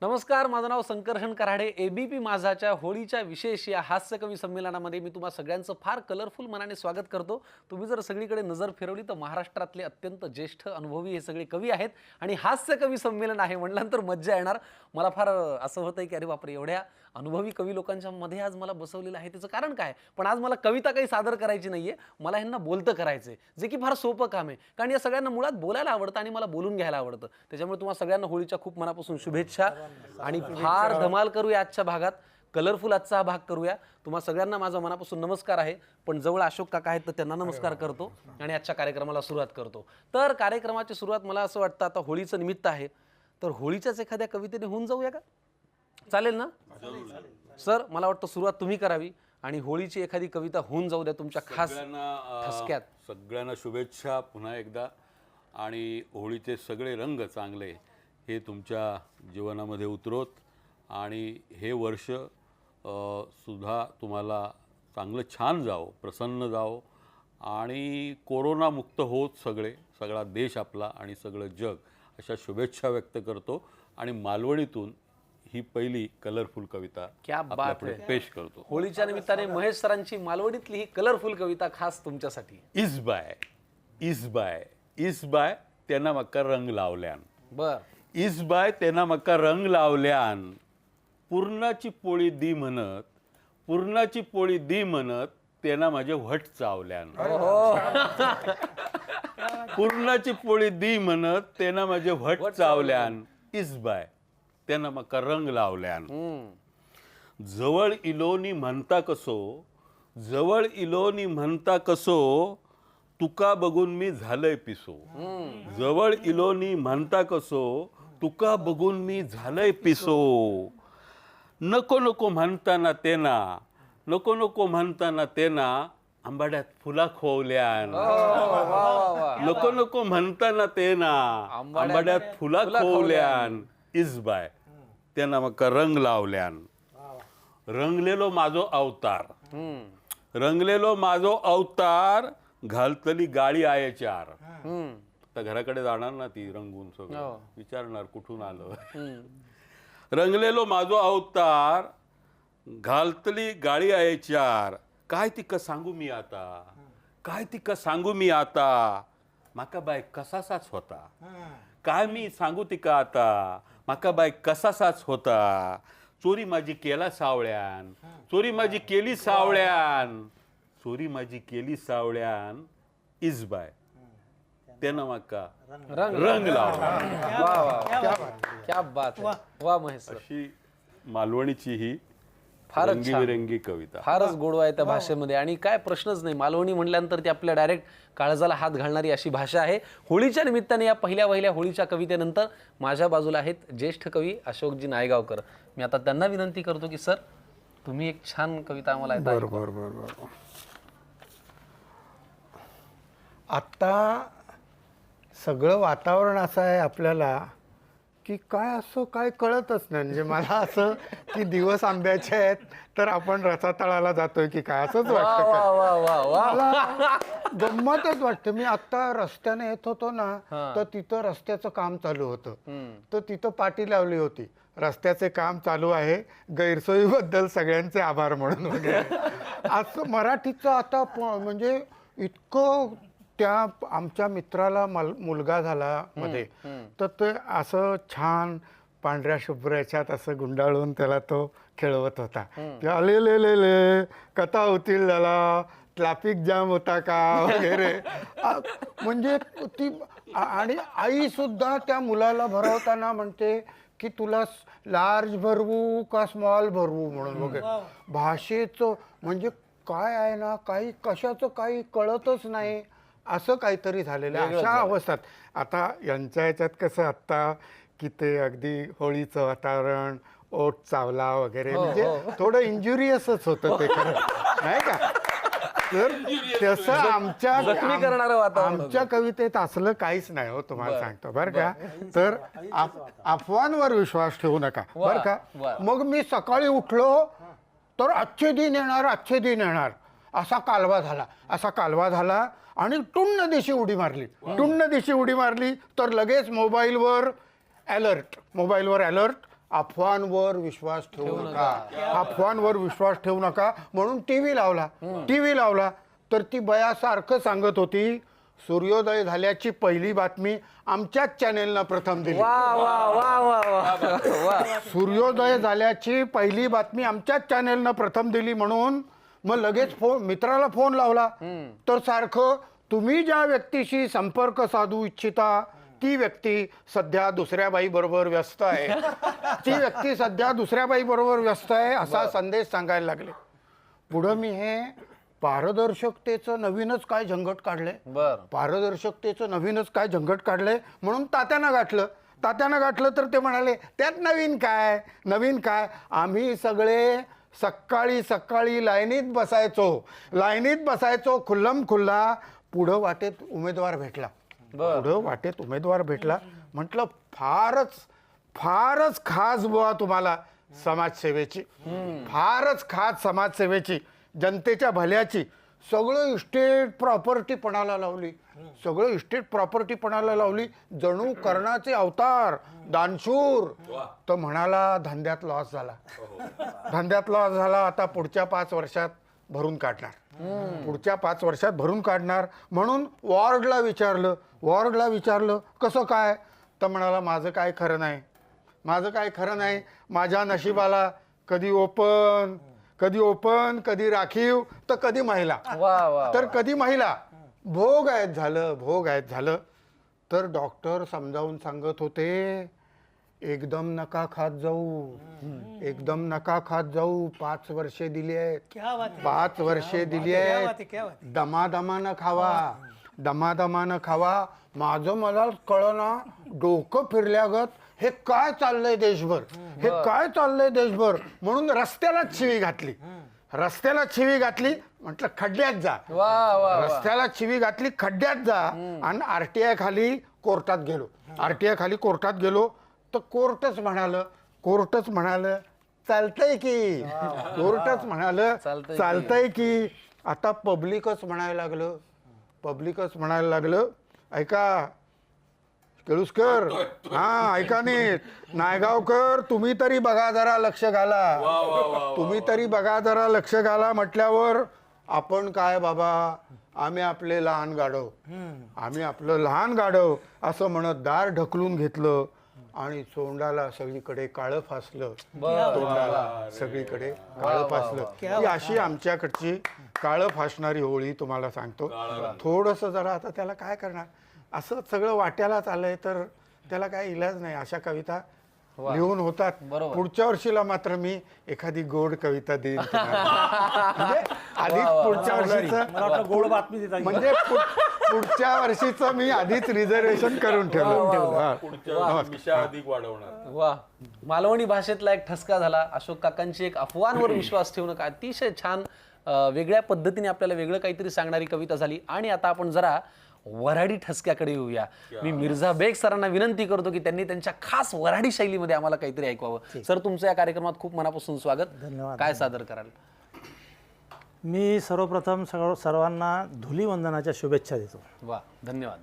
नमस्कार, माझं नाव संकर्षण कराडे. एबीपी माझाच्या होळीच्या विशेष या हास्य कवी संमेलनामध्ये मी तुम्हा सगळ्यांचं फार कलरफुल मनाने स्वागत करतो. तुम्ही जर सगळीकडे नजर फिरवली तर महाराष्ट्रातले अत्यंत ज्येष्ठ अनुभवी हे सगळे कवी आहेत आणि हास्य कवी संमेलन आहे म्हटल्यानंतर मज्जा येणार. मला फार असं होतंय की अरे बापरे, एवढ्या अनुभवी कवी लोकांच्या मध्ये आज मला बसवलेलं आहे. त्याचं कारण काय? पण आज मला कविता काही सादर करायची नाहीये, मला ह्यांना बोलतं करायचंय, जे की फार सोपं काम आहे. कारण या सगळ्यांना मुळात बोलायला आवडतं आणि मला बोलून घ्यायला आवडतं. त्याच्यामुळे तुम्हाला सगळ्यांना होळीच्या खूप मनापासून शुभेच्छा आणि फार धमाल करूया आजच्या भागात. कलरफुल आजचा हा भाग करूया. तुम्हा सगळ्यांना माझा मनापासून नमस्कार आहे. पण जवळ अशोक काका आहेत तर त्यांना नमस्कार करतो आणि आजच्या कार्यक्रमाला सुरुवात करतो. तर कार्यक्रमाची सुरुवात मला असं वाटतं आता होळीचं निमित्त आहे तर होळीच्याच एखाद्या कवितेने होऊन जाऊया का? चालेल ना सर? मला वाटतं सुरुवात तुम्ही करावी आणि होळीची एखादी कविता होऊन जाऊ द्या तुमच्या खास ठसक्यात. सगळ्यांना शुभेच्छा पुन्हा एकदा. आणि होळीचे सगळे रंग चांगले हे तुमच्या जीवनामध्ये उतरोत आणि हे वर्ष सुद्धा तुम्हाला चांगलं छान जावो, प्रसन्न जावो आणि कोरोनामुक्त होत सगळा देश आपला आणि सगळं जग, अशा शुभेच्छा व्यक्त करतो. आणि मालवणीतून ही पहिली कलरफुल कविता क्या बात आहे पेश करतो. होळीच्या निमित्ताने महेश सरांची मालवणीतली ही कलरफुल कविता खास तुमच्यासाठी. इस बाय त्यांना मका रंग लावल्यान. बर. इस बाय त्यांना मका रंग लावल्यान, पूर्णाची पोळी दी म्हणत त्यांना माझे व्हट चावल्यान. पूर्णाची पोळी दी म्हणत त्यांना माझे व्हट चावल्यान. इस बाय त्यांना मका रंग लावल्यान. जवळ इलोनी म्हणता कसो तुका बघून मी झालंय पिसो. जवळ इलोनी म्हणता कसो तुका बघून मी झालंय पिसो. नको म्हणताना तेना आंबाड्यात फुला खोवल्यान. नको म्हणताना तेना आंबाड्यात फुला खोवल्यान. इस बाय त्यांना मका रंग लावल्यान. रंगलेलो माझो अवतार घालतली गाडी आहे चार. आता घराकडे जाणार ना ती रंगून, सगळं विचारणार कुठून आलं. रंगलेलो माझो अवतार घालतली गाडी आहे चार. काय तिका सांगू मी आता माका बाय कसासाच होता. काय मी सांगू तिका आता माका बाय कसासाच होता. चोरी माझी केली सावळ्यान. इस बाय त्यांना माका रंग लावला. क्या बात है. वा महेश सर. अशी मालवणीची ही फारच रंगीबिरंगी कविता. फारच गोडवा आहे त्या भाषेमध्ये आणि काय प्रश्नच नाही. मालवणी म्हटल्यानंतर ती आपल्या डायरेक्ट काळजाला हात घालणारी अशी भाषा आहे. होळीच्या निमित्ताने या पहिल्या होळीच्या कवितेनंतर माझ्या बाजूला आहेत ज्येष्ठ कवी अशोकजी नायगावकर. मी आता त्यांना विनंती करतो की सर तुम्ही एक छान कविता आम्हाला बरोबर. आत्ता सगळं वातावरण असं आहे आपल्याला की काय कळतच नाही. म्हणजे मला असं की दिवस आंब्याचे आहेत तर आपण रसातळाला जातोय की काय असंच वाटतं. मला गंमतच वाटतं. मी आत्ता रस्त्याने येत होतो ना तर तिथं रस्त्याचं काम चालू होतं. तर तिथं पाटी लावली होती, रस्त्याचे काम चालू आहे, गैरसोयीबद्दल सगळ्यांचे आभार म्हणून वगैरे. असं मराठीचं आता म्हणजे इतकं. त्या आमच्या मित्राला मुलगा झाला मध्ये, तर ते असं छान पांढऱ्या शुभ्र याच्यात असं गुंडाळून त्याला तो खेळवत होता. ते आले कथा होतील झाला, ट्रॅफिक जाम होता का वगैरे. म्हणजे ती आणि आई सुद्धा त्या मुलाला भरवताना म्हणते की तुला लार्ज भरवू का स्मॉल भरवू म्हणून वगैरे. भाषेचं म्हणजे काय आहे ना, काही कशाचं काही कळतच नाही असं काहीतरी झालेलं आहे. अशा अवस्थात आता यांच्या ह्याच्यात कसं आत्ता की ते अगदी होळीचं वातावरण, ओट चावला वगैरे, म्हणजे थोडं इंजुरियसच होतं ते खरं नाही का. तर तसं आमच्या कवितेत असलं काहीच नाही हो, तुम्हाला सांगतो बरं का. तर अफवांवर विश्वास ठेवू नका बरं का. मग मी सकाळी उठलो तर अच्छे दिन येणार असा कालवा झाला आणि टुन्न दिशी उडी मारली तर लगेच मोबाईलवर अलर्ट अफवांवर विश्वास ठेवू नका, अफवांवर विश्वास ठेवू नका. म्हणून टीव्ही लावला तर ती बया सारखं सांगत होती, सूर्योदय झाल्याची पहिली बातमी आमच्याच चॅनेलनं प्रथम दिली. वा वा वा वा वा वा. सूर्योदय झाल्याची पहिली बातमी आमच्याच चॅनेलनं प्रथम दिली. म्हणून मग लगेच मित्राला फोन लावला तर सारखं, तुम्ही ज्या व्यक्तीशी संपर्क साधू इच्छिता ती व्यक्ती सध्या दुसऱ्या बाईबरोबर व्यस्त आहे, ती व्यक्ती सध्या दुसऱ्या बाईबरोबर व्यस्त आहे असा संदेश सांगायला लागले. पुढं मी हे पारदर्शकतेचं नवीनच काय झंगट काढलंय, बर पारदर्शकतेचं नवीनच काय झंगट काढलंय म्हणून तात्यांना गाठलं तर ते म्हणाले, त्यात नवीन काय. आम्ही सगळे सकाळी लाईनीत बसायचो खुल्लम खुल्ला. पुढं वाटेत उमेदवार भेटला. म्हटलं फारच खास बुवा तुम्हाला समाजसेवेची, फारच खास समाजसेवेची, जनतेच्या भल्याची. सगळं इस्टेट प्रॉपर्टी पणाला लावली, जणू कर्णाचे अवतार, दानशूर. तर म्हणाला धंद्यात लॉस झाला, आता पुढच्या 5 वर्षात भरून काढणार. म्हणून वॉर्डला विचारलं कसं काय. तर म्हणाला माझं काय खरं नाही, माझ्या नशिबाला कधी ओपन कधी राखीव तर कधी महिला, तर कधी महिला. भोग आहेत झालं. तर डॉक्टर समजावून सांगत होते, एकदम नका खात जाऊ. 5 वर्षे दिली आहेत, 5 वर्षे दिली आहेत. दमादमानं खावा. माझं मला कळना, डोकं फिरल्यागत हे काय चाललंय देशभर. म्हणून रस्त्यालाच शिवी घातली. म्हटलं खड्ड्यात जा. रस्त्याला शिवी घातली, खड्ड्यात जा. आणि आरटीआय खाली कोर्टात गेलो तर कोर्टच म्हणालं चालतंय की. आता पब्लिकच म्हणायला लागलं ऐका केळुसकर, ऐका नीट, नायगावकर, तुम्ही तरी बघा जरा लक्ष घाला. म्हटल्यावर आपण काय बाबा, आम्ही आपलं लहान गाढव असं म्हणत दार ढकलून घेतलं आणि सोंडाला सगळीकडे काळं फासलं. ही अशी आमच्याकडची काळं फासणारी होळी तुम्हाला सांगतो. थोडंसं जरा आता त्याला काय करणार, असं सगळं वाट्यालाच आलंय तर त्याला काय इलाज नाही. अशा कविता लिहून होतात. पुढच्या वर्षीला मात्र मी एखादी गोड कविता देईन म्हणजे आधीच पुढच्या वर्षीचं गोड बातमी म्हणजे पुढच्या वर्षीचं मी आधीच रिझर्वेशन करून ठेवलं. वा, मालवणी भाषेतला एक ठसका झाला. अशोक काकांची एक अफवांवर विश्वास ठेवणं का अतिशय छान, वेगळ्या पद्धतीने आपल्याला वेगळं काहीतरी सांगणारी कविता झाली. आणि आता आपण जरा वऱ्हाडी ठसक्याकडे येऊया. मी मिर्झा बेग सरांना विनंती करतो की त्यांनी त्यांच्या खास वऱ्हाडी शैलीमध्ये आम्हाला काहीतरी ऐकवावं. सर, तुमचं या कार्यक्रमात खूप मनापासून स्वागत. धन्यवाद. काय सादर कराल? मी सर्वप्रथम सर्वांना धुलीवंदनाच्या शुभेच्छा देतो. वा, धन्यवाद.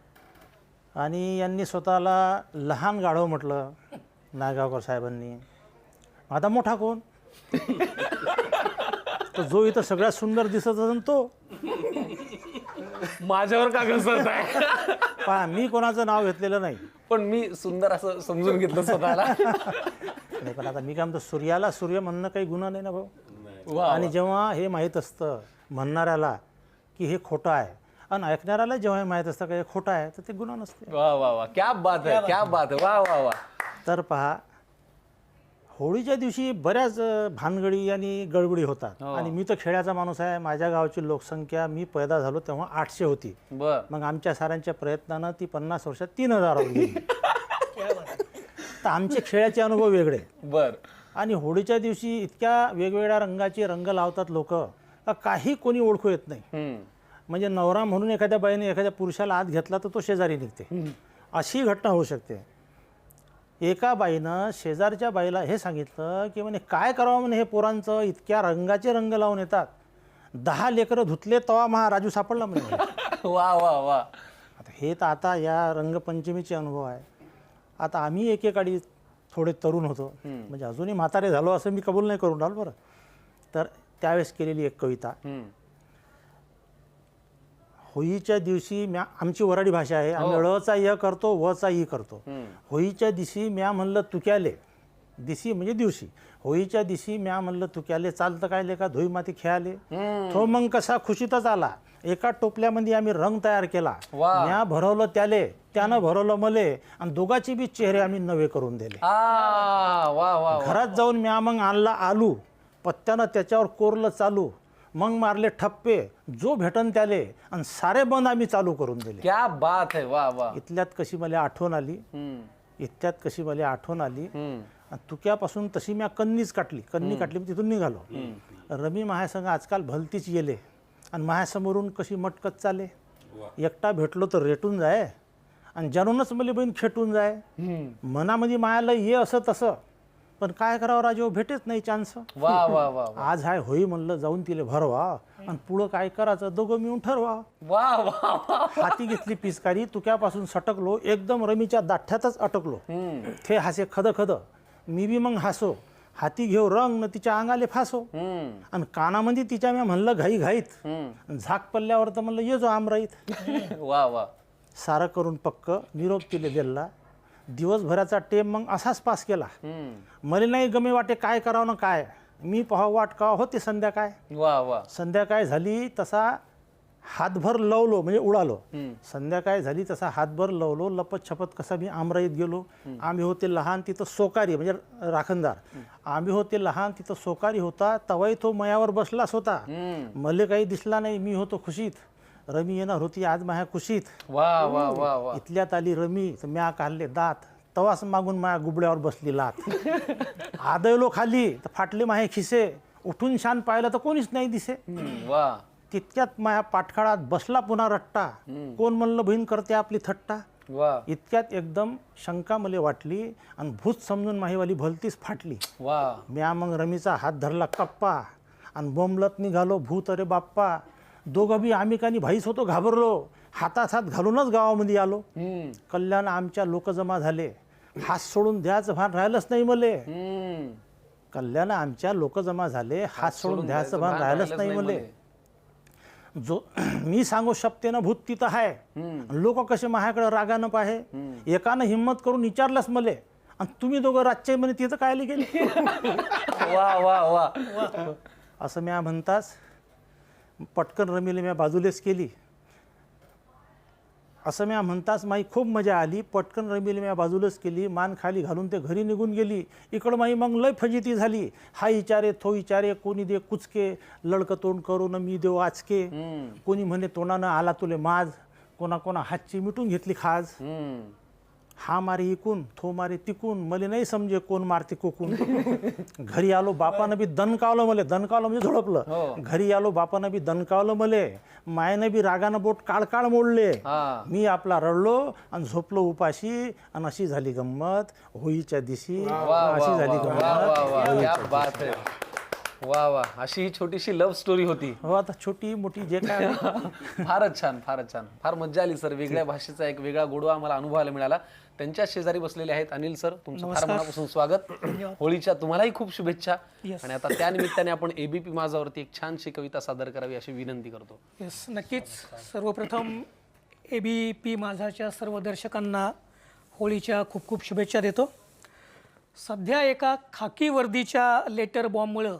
आणि यांनी स्वतःला लहान गाढव म्हटलं नायगावकर साहेबांनी. आता मोठा कोण? तर जो इथं सगळ्यात सुंदर दिसत असेल तो. माझ्यावर का घसरत आहे? पहा, मी कोणाचं नाव घेतलेलं नाही, पण मी सुंदर असं समजून घेतलं स्वतःला. नाही, पण आता मी काय म्हणतो, सूर्याला सूर्य म्हणणं काही गुन्हा नाही ना भाऊ. वा, आणि जेव्हा हे माहीत असतं म्हणणाऱ्याला की हे खोटं आहे आणि ऐकणाऱ्याला जेव्हा हे माहीत असतं की हे खोटं आहे, तर ते गुन्हा नसते. वा वा वा, क्या बात है, क्या बात है. वा वा वा. तर पहा, होळीच्या दिवशी बऱ्याच भानगडी आणि गडबडी होतात. आणि मी तर खेड्याचा माणूस आहे. माझ्या गावाची लोकसंख्या मी पैदा झालो तेव्हा 800 होती. बर. मग आमच्या साऱ्यांच्या प्रयत्नानं ती 50 वर्षात 3000 होऊन गेली. तर आमचे खेळाचे अनुभव वेगळे. बर. आणि होळीच्या दिवशी इतक्या वेगवेगळ्या रंगाचे रंग लावतात लोक, काही कोणी ओळखू येत नाही. म्हणजे नवरा म्हणून एखाद्या बाईने एखाद्या पुरुषाला आत घेतला तर तो शेजारी निघते, अशी घटना होऊ शकते. एका बाईनं शेजारच्या बाईला हे सांगितलं की म्हणे काय करावं म्हणे, हे पोरांचं इतक्या रंगाचे रंग लावून येतात, 10 लेकरं धुतले तवा महाराजू सापडला म्हणे. वा वा वा. आता हे तर आता या रंगपंचमीचे अनुभव आहे. आता आम्ही एकेकाळी थोडे तरुण होतो, म्हणजे अजूनही म्हातारे झालो असं मी कबूल नाही करून राहिलो बरं. तर त्यावेळेस केलेली एक कविता. होळीच्या दिवशी म्या, आमची वराडी भाषा आहे, आम्ही ळचा य करतो, वचा ई करतो. होळीच्या दिवशी म्या म्हणलं तुक्याले, दिशी म्हणजे दिवशी, होळीच्या दिवशी म्या म्हणलं तुक्याले, चालतं काय लेका धुई माती खेळाले. तो मग कसा खुशीतच आला, एका टोपल्यामध्ये आम्ही रंग तयार केला, म्या भरवलं त्याले, त्यानं भरवलं मले, आणि दोघांचे बी चेहरे आम्ही नवे करून दिले. घरात जाऊन म्या मग आणला आलू, पत्त्यानं त्याच्यावर कोरलं चालू, मग मारले ठप्पे जो भेटन त्याले, आणि सारे बंद आम्ही चालू करून दिले. क्या बात है, वा वा. इथल्यात कशी मला आठवण आली, इतक्यात कशी मला आठवण आली, आणि तुक्यापासून तशी म्या कन्नी काटली, तिथून निघालो. रमी माझ्यासंग आजकाल भलतीच येले, आणि माझ्यासमोरून कशी मटकत चाले. एकटा भेटलो तर रेटून जाय, आणि जाणूनच मला बहीण खेटून जाय. मनामध्ये मायाला ये असं तसं, पण काय करावं राजो, भेटेच नाही चान्स. वा वा वा. आज हाय होई म्हणलं, जाऊन तिले भरवा, आणि पुढं काय करायचं दोघं मिळून ठरवा. वा वा वा. हाती घेतली पिचकारी, तुक्यापासून सटकलो, एकदम रमीच्या दाठ्यातच अटकलो. ते हासे खद खद, मी बी मग हासो, हाती घेऊ रंग न तिच्या अंगाले फासो. आणि कानामध्ये तिच्या मी म्हणलं घाई घाईत, झाक पडल्यावर तर म्हणलं ये जो आमराईत. वा वा. सारं करून पक्क निरोप तिले दिला. दिवसभराचा टेम मग असाच पास केला. मला नाही गमे वाटे काय करावं ना काय, मी पाहावं वाट का होते संध्याकाळ. वा वा. संध्याकाळ झाली तसा हातभर लवलो, म्हणजे उडालो. संध्याकाळ झाली तसा हातभर लवलो, लपत छपत कसा मी आमराईत गेलो. आम्ही होते लहान, तिथं सोकारी म्हणजे राखणदार. आम्ही होते लहान, तिथं सोकारी होता, तवाही तो मयावर बसलाच होता. मले काही दिसला नाही, मी होतो खुशीत. रमी येणार होती आज माझ्या कुशीत. वा वा वा वा. इथल्यात आली रमी, तर म्या काढले दात, तवाच मागून माझ्या गुबड्यावर बसली लात. आदळलो खाली तर फाटले माझे खिसे, उठून शान पाहिलं तर कोणीच नाही दिसे. वा. तितक्यात माझ्या पाठखाळात बसला पुन्हा रट्टा, कोण म्हणलं बहीण करते आपली थट्टा. वा. इतक्यात एकदम शंका मले वाटली, आणि भूत समजून माहीवाली भलतीच फाटली. वा. म्या मग रमीचा हात धरला कप्पा, आणि बोंबलत निघालो भूत अरे बाप्पा. दोघं बी आम्ही कानी भाईच होतो घाबरलो, हातात हात घालूनच गावामध्ये आलो. कल्याण आमच्या लोक जमा झाले, हात सोडून द्यायचं भान राहिलंच नाही मले. कल्याण आमच्या लोक जमा झाले, हात सोडून द्यायचं भान राहिलंच नाही मले. जो मी सांगू शपतेनं भूत तिथं आहे, लोक कसे माझ्याकडे रागानं पाहे. एकानं हिंमत करून विचारलंच मले, आणि तुम्ही दोघं रातचे म्हणे तिथं कायले गेले. वा वा वा. असं म्या म्हणताच पटकन रमीला म्या बाजूलेच केली. असं म्या म्हणताच माई खूप मजा आली. पटकन रमीला म्या बाजूलाच केली, मान खाली घालून ते घरी निघून गेली. इकडं माई मग लय फजिती झाली. हा विचारे तो विचारे, कोणी दे कुचके, लडकं तोंड करून मी देऊ आचके. कोणी म्हणे तोंडानं आला तुले माज, कोणा हातची मिटून घेतली खाज. हा मारे इकून, थो मारे तिकून, मले नाही समजे कोण मारते कोकून. घरी आलो बापानं बी दणकावलं मले, दणकावलं म्हणजे झोडपलं. घरी आलो बापानं बी दणकावलं मले, मायनं बी रागानं बोट काळ मोडले. मी आपला रडलो आणि झोपलो उपाशी, आणि अशी झाली गंमत होळीच्या दिवशी. अशी झाली गंमत. वा वा. अशी ही छोटीशी लव्ह स्टोरी होती. हो, आता छोटी मोठी जे काय. फारच छान, फारच छान. फार मज्जा आली सर. वेगळ्या भाषेचा एक वेगळा गोडवा आम्हाला अनुभवायला मिळाला. त्यांच्या शेजारी बसलेले आहेत अनिल सर, तुमचं फार मनापासून स्वागत. होळीच्या तुम्हालाही खूप शुभेच्छा. आणि आता त्या निमित्ताने आपण एबीपी माझावरती एक छानशी कविता सादर करावी अशी विनंती करतो. येस, नक्कीच. सर्वप्रथम एबीपी माझाच्या सर्व दर्शकांना होळीच्या खूप खूप शुभेच्छा देतो. सध्या एका खाकी वर्दीच्या लेटर बॉम्बमुळं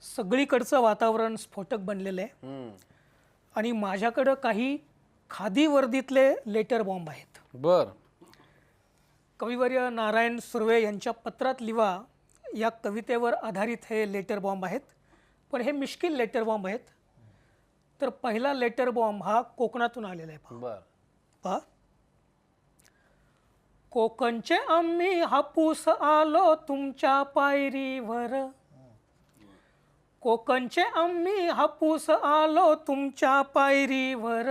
सगळीकडचं वातावरण स्फोटक बनलेलं आहे. आणि माझ्याकडं काही खादी वर्दीतले लेटर बॉम्ब आहेत. बर. कविवर्य नारायण सुर्वे यांच्या पत्रात लिवा या कवितेवर आधारित हे लेटर बॉम्ब आहेत. पण हे मिश्किल लेटर बॉम्ब आहेत. तर पहिला लेटर बॉम्ब हा कोकणातून आलेला आहे. बर. पहा. कोकणचे आम्ही हापूस आलो तुमच्या पायरीवर, कोकणचे आम्ही हापूस आलो तुमच्या पायरीवर,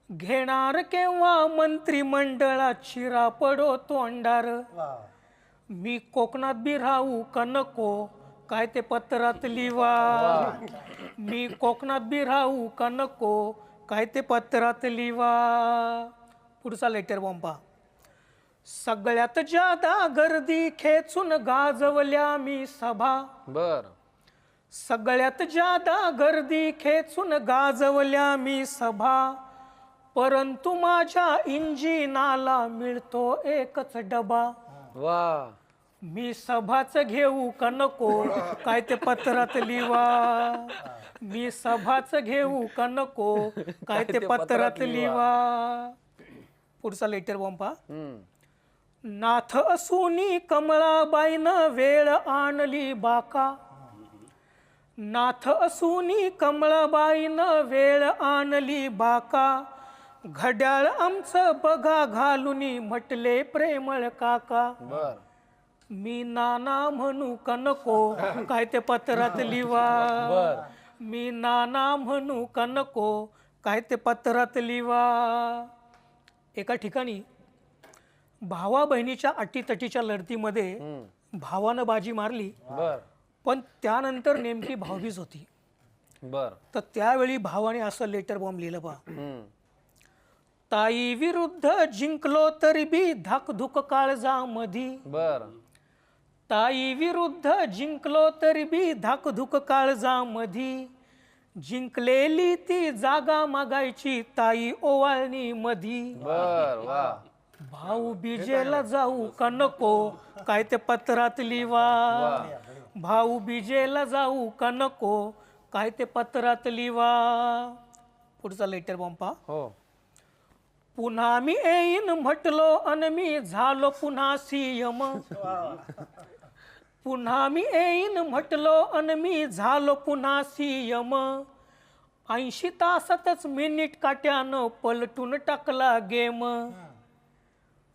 घेणार केव्हा मंत्रिमंडळात शिरा पडो तोंडार. मी कोकणात बी राहू का नको काय ते पत्रात लिवा. मी कोकणात बी राहू का नको काय ते पत्रात लिवा. पुढचा लेटर बॉम्ब पहा. सगळ्यात जादा गर्दी खेचून गाजवल्या मी सभा. बर. सगळ्यात जादा गर्दी खेचून गाजवल्या मी सभा. परंतु माझ्या इंजिनाला मिळतो एकच डबा. वा. मी सभाच घेऊ का नको काय ते पत्रात लिवा. मी सभाच घेऊ का नको काय ते पत्रात लिवा. पुढचा लेटर बॉम्ब पहा. नाथ असुनी कमळाबाईनं वेळ आणली बाका. नाथ असुनी कमळाबाईनं वेळ आणली बाका. घड्याळ आमचं बघा घालुनी म्हटले प्रेमळ काका. बर. मी नाना म्हणू का नको काय ते पत्रात लिवा. मी नाना म्हणू का नको काय ते पत्रात लिवा. एका ठिकाणी भावा बहिणीच्या अटीतटीच्या लढतीमध्ये भावानं बाजी मारली, बर. पण त्यानंतर नेमकी भाऊबीज होती. बर. तर त्यावेळी भावाने असं लेटर बॉम्ब लिहिलं पहा. ताई विरुद्ध जिंकलो तरी बी धाकधुक काळजामधी. बर. ताई विरुद्ध जिंकलो तरी बी धाकधुक काळजामधी. जिंकलेली ती जागा मागायची ताई ओवाळणी मधी. बर. वा. भाऊ बीजेला जाऊ का नको काय ते पत्रात लिवा. भाऊ बीजेला जाऊ का नको काय ते पत्रात लिवा. पुढचा लेटर बॉम्ब पहा. हो. पुन्हा मी येईन म्हटलो अन मी झालो पुन्हा सीएम. पुन्हा मी येईन म्हटलो अन मी झालो पुन्हा सीएम. 80 तासातच मिनिट काट्यानं पलटून टाकला गेम.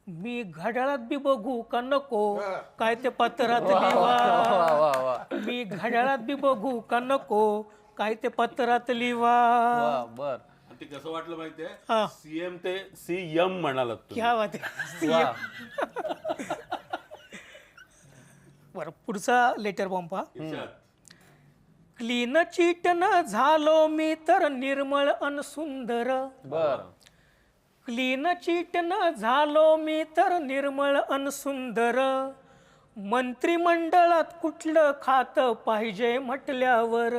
मी घड्याळात बी बघू का नको काय ते पत्रात लिवा. मी घड्याळात बी बघू का नको काय ते पत्रात लिवा. बर. ते कसं वाटलं माहितीये, हा. सीएम ते सीएम म्हणालात तुम्ही. क्या बात आहे. बरं, पुढचा लेटर बॉम्ब पहा. याच्यात. क्लीन चीट न झालो मी तर निर्मळ अन सुंदर. बर. क्लीन चीट न झालो मी तर निर्मळ अन सुंदर. मंत्रिमंडळात कुठलं खात पाहिजे म्हटल्यावर.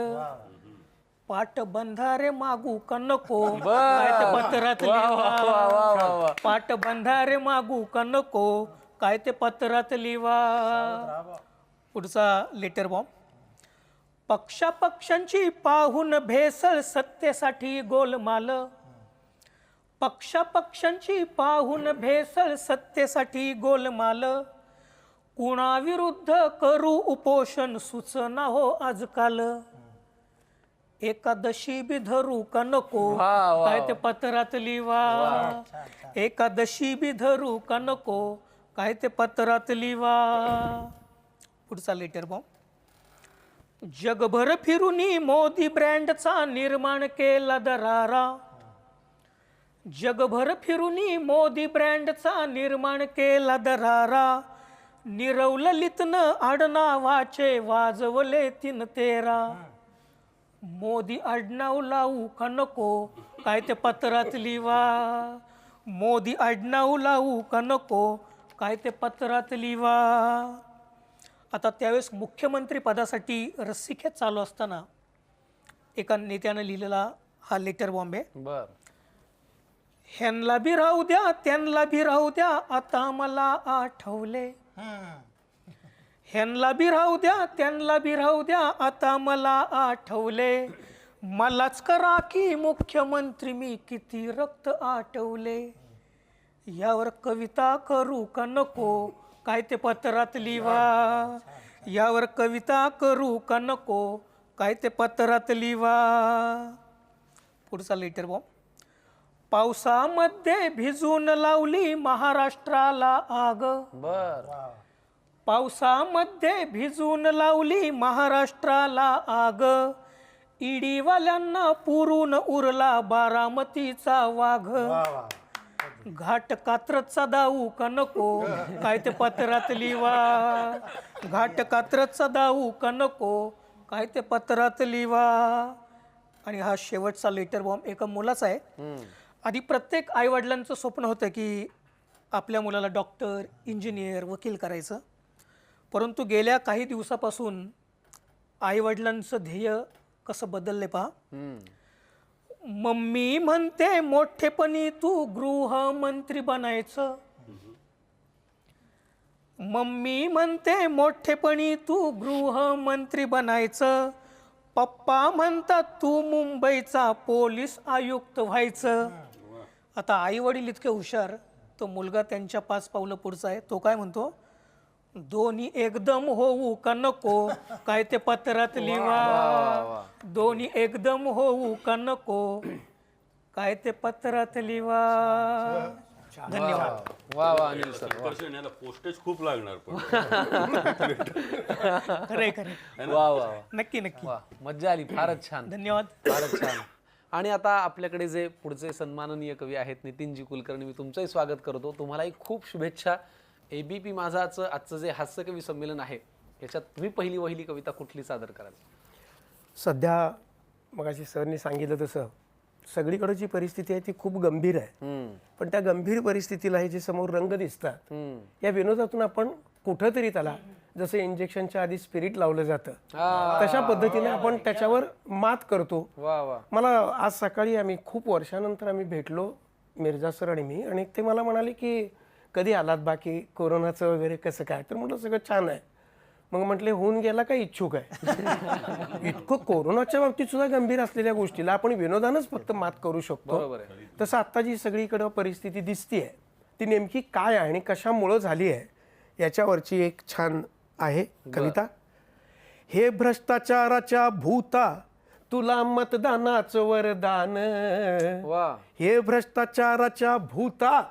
पाट बंधारे मागू का नको काय ते पत्रात लिवा. पाट बंधारे मागू का नको काय ते पत्रात लिवा. पुढचा लेटर बॉम्ब. पक्षापक्षांची पाहून भेसळ सत्तेसाठी गोलमाल. पक्षापक्षांची पाहून भेसळ सत्तेसाठी गोलमाल. कुणाविरुद्ध करू उपोषण सूचना हो आजकाल. एकादशी बी धरू का नको काय ते पत्रात लिवा. एकादशी बी धरू का नको काय ते पत्रात लिवा. पुढचा लेटर बॉम्ब. जगभर फिरूनी मोदी ब्रँडचा निर्माण केला दरारा. जगभर फिरूनी मोदी ब्रँडचा निर्माण केला दरारा. निरव ललितनं आडनावाचे वाजवले 3-13. मोदी आडनाव लावू का नको काय ते पत्रात लिवा. मोदी आडनाव लावू का नको काय ते पत्रात लिवा. आता त्यावेळेस मुख्यमंत्री पदासाठी रस्सीखेच चालू असताना एका नेत्यानं लिहिलेला हा लेटर बॉम्ब आहे. बर. ह्यांना बी राहू द्या त्यांना बी राहू द्या आता मला आठवले. ह्यांना बी राहू द्या त्यांना बी राहू द्या आता मला आठवले. मलाच करा की मुख्यमंत्री मी किती रक्त आटवले. यावर कविता करू का नको काय ते पत्रात लिवा. यावर कविता करू का नको काय ते पत्रात लिवा. पुढचा लेटर बॉम्ब. पावसामध्ये भिजून लावली महाराष्ट्राला आग. बर. पावसामध्ये भिजून लावली महाराष्ट्राला आग. ईडीवाल्यांना पुरून उरला बारामतीचा वाघ. घाट कात्रचा दाऊ का नको काय ते पत्रात लिवा. घाट कात्रचा दाऊ का नको काय ते पत्रात लिवा. आणि हा शेवटचा लेटर बॉम्ब एका मुलाचा आहे. आधी प्रत्येक आईवडिलांचं स्वप्न होतं की आपल्या मुलाला डॉक्टर, इंजिनियर, वकील करायचं. परंतु गेल्या काही दिवसापासून आईवडिलांचं ध्येय कसं बदलले पहा. मम्मी म्हणते मोठेपणी तू गृहमंत्री बनायचं. मम्मी म्हणते मोठेपणी तू गृहमंत्री बनायचं. पप्पा म्हणतात तू मुंबईचा पोलीस आयुक्त व्हायचं. आता आई वडील इतके हुशार, तो मुलगा त्यांच्या 5 पावलं पुढचा आहे. तो काय म्हणतो, दोन्ही एकदम होऊ का नको, काय ते पत्रात लिवा. दोन्ही एकदम होऊ का नको, काय ते पत्रात लिवा. धन्यवाद. वा वा अनिल सर, संकर्षण याला पोस्टेज खूप लागणार पण खरे खरे, वा वा वा नक्की नक्की. वा, मज्जा आली, फारच छान, धन्यवाद. फारच छान. आणि आता आपल्याकडे जे पुढचे सन्माननीय कवी आहेत नितीनजी कुलकर्णी, मी तुमचंही स्वागत करतो. तुम्हालाही खूप शुभेच्छा. एबीपी माझाचं आजचं जे हास्यकवी संमेलन आहे याच्यात तुम्ही पहिली वहिली कविता कुठली सादर कराल? सध्या मगाशी सरनी सांगितलं तसं सगळीकडे जी परिस्थिती आहे ती खूप गंभीर आहे. पण त्या गंभीर परिस्थितीला हे जे समोर रंग दिसतात या विनोदातून आपण कुठंतरी त्याला, जसं इंजेक्शनच्या आधी स्पिरिट लावलं जातं तशा पद्धतीने आपण त्याच्यावर मात करतो. वा वा. मला आज सकाळी आम्ही खूप वर्षानंतर आम्ही भेटलो, मिर्झा सर आणि मी, आणि ते मला म्हणाले की कधी आलात, बाकी कोरोनाचं वगैरे कसं काय. तर म्हटलं सगळं छान आहे. मग म्हटले होऊन गेला का इच्छुक आहे. इतकं कोरोनाच्या बाबतीत सुद्धा गंभीर असलेल्या गोष्टीला आपण विनोदानच फक्त मात करू शकतो. बरोबर आहे. तसं आता जी सगळीकडे परिस्थिती दिसतीये ती नेमकी काय आहे आणि कशामुळं झाली आहे याच्यावरची एक छान आहे कविता. हे भ्रष्टाचाराच्या भूता तुला मतदानाचं वरदान. वा. हे भ्रष्टाचाराच्या भूता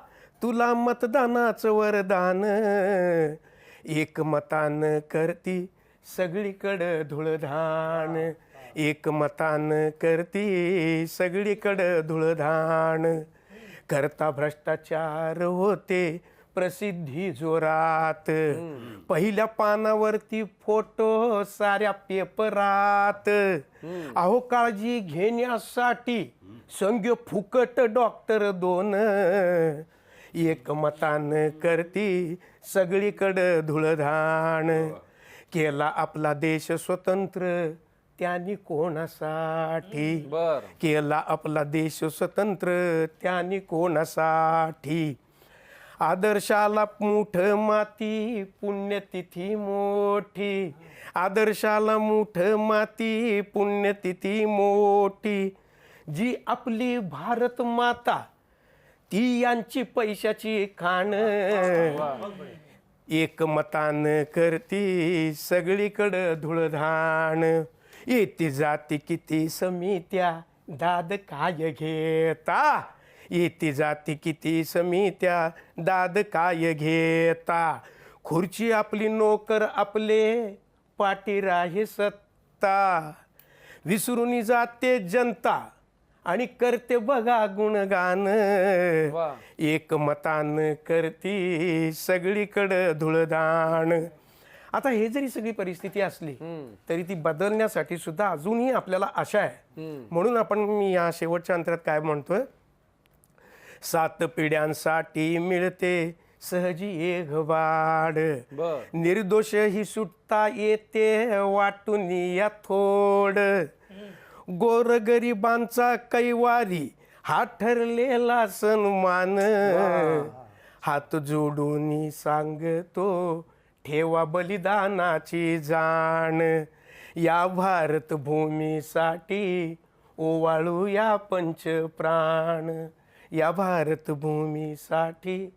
तुला मतदानाचं वरदान. एक मतान करती सगळीकडं धुळधाण. एक मतान करती सगळीकडं धुळधाण. करता भ्रष्टाचार होते प्रसिद्धी जोरात. पहिल्या पानावरती फोटो साऱ्या पेपरात. अहो काळजी घेण्यासाठी संघ फुकट डॉक्टर 2. एक मतान करती सगळीकडं धुळधाण. केला आपला देश स्वतंत्र त्यांनी कोणासाठी. बर. केला आपला देश स्वतंत्र त्यांनी कोणासाठी. आदर्शाला मूठ माती पुण्यतिथी मोठी. आदर्शाला मूठ माती पुण्यतिथी मोठी. जी आपली भारत माता ती यांची पैशाची खाण. एक मतान करती सगळीकडं धुळधाण. येते जाती किती समित्या दाद काय घेता. येते जाती किती समित्या दाद काय घेता. खुर्ची आपली नोकर आपले पाठी राही सत्ता. विसरून जाते जनता आणि करते बघा गुणगान. एक मतान करती सगळीकडं धुळधाण. आता हे जरी सगळी परिस्थिती असली तरी ती बदलण्यासाठी सुद्धा अजूनही आपल्याला आशा आहे. म्हणून आपण मी या शेवटच्या अंतरात काय म्हणतोय, 7 पिढ्यांसाठी मिळते सहजी एक वाढ. निर्दोष ही सुटता येते वाटून या थोड. गोरगरिबांचा कैवारी हा ठरलेला सन्मान. हात जोडून सांगतो ठेवा बलिदानाची जाण. या भारत भूमीसाठी ओवाळू या पंचप्राण. या भारत भूमीसाठी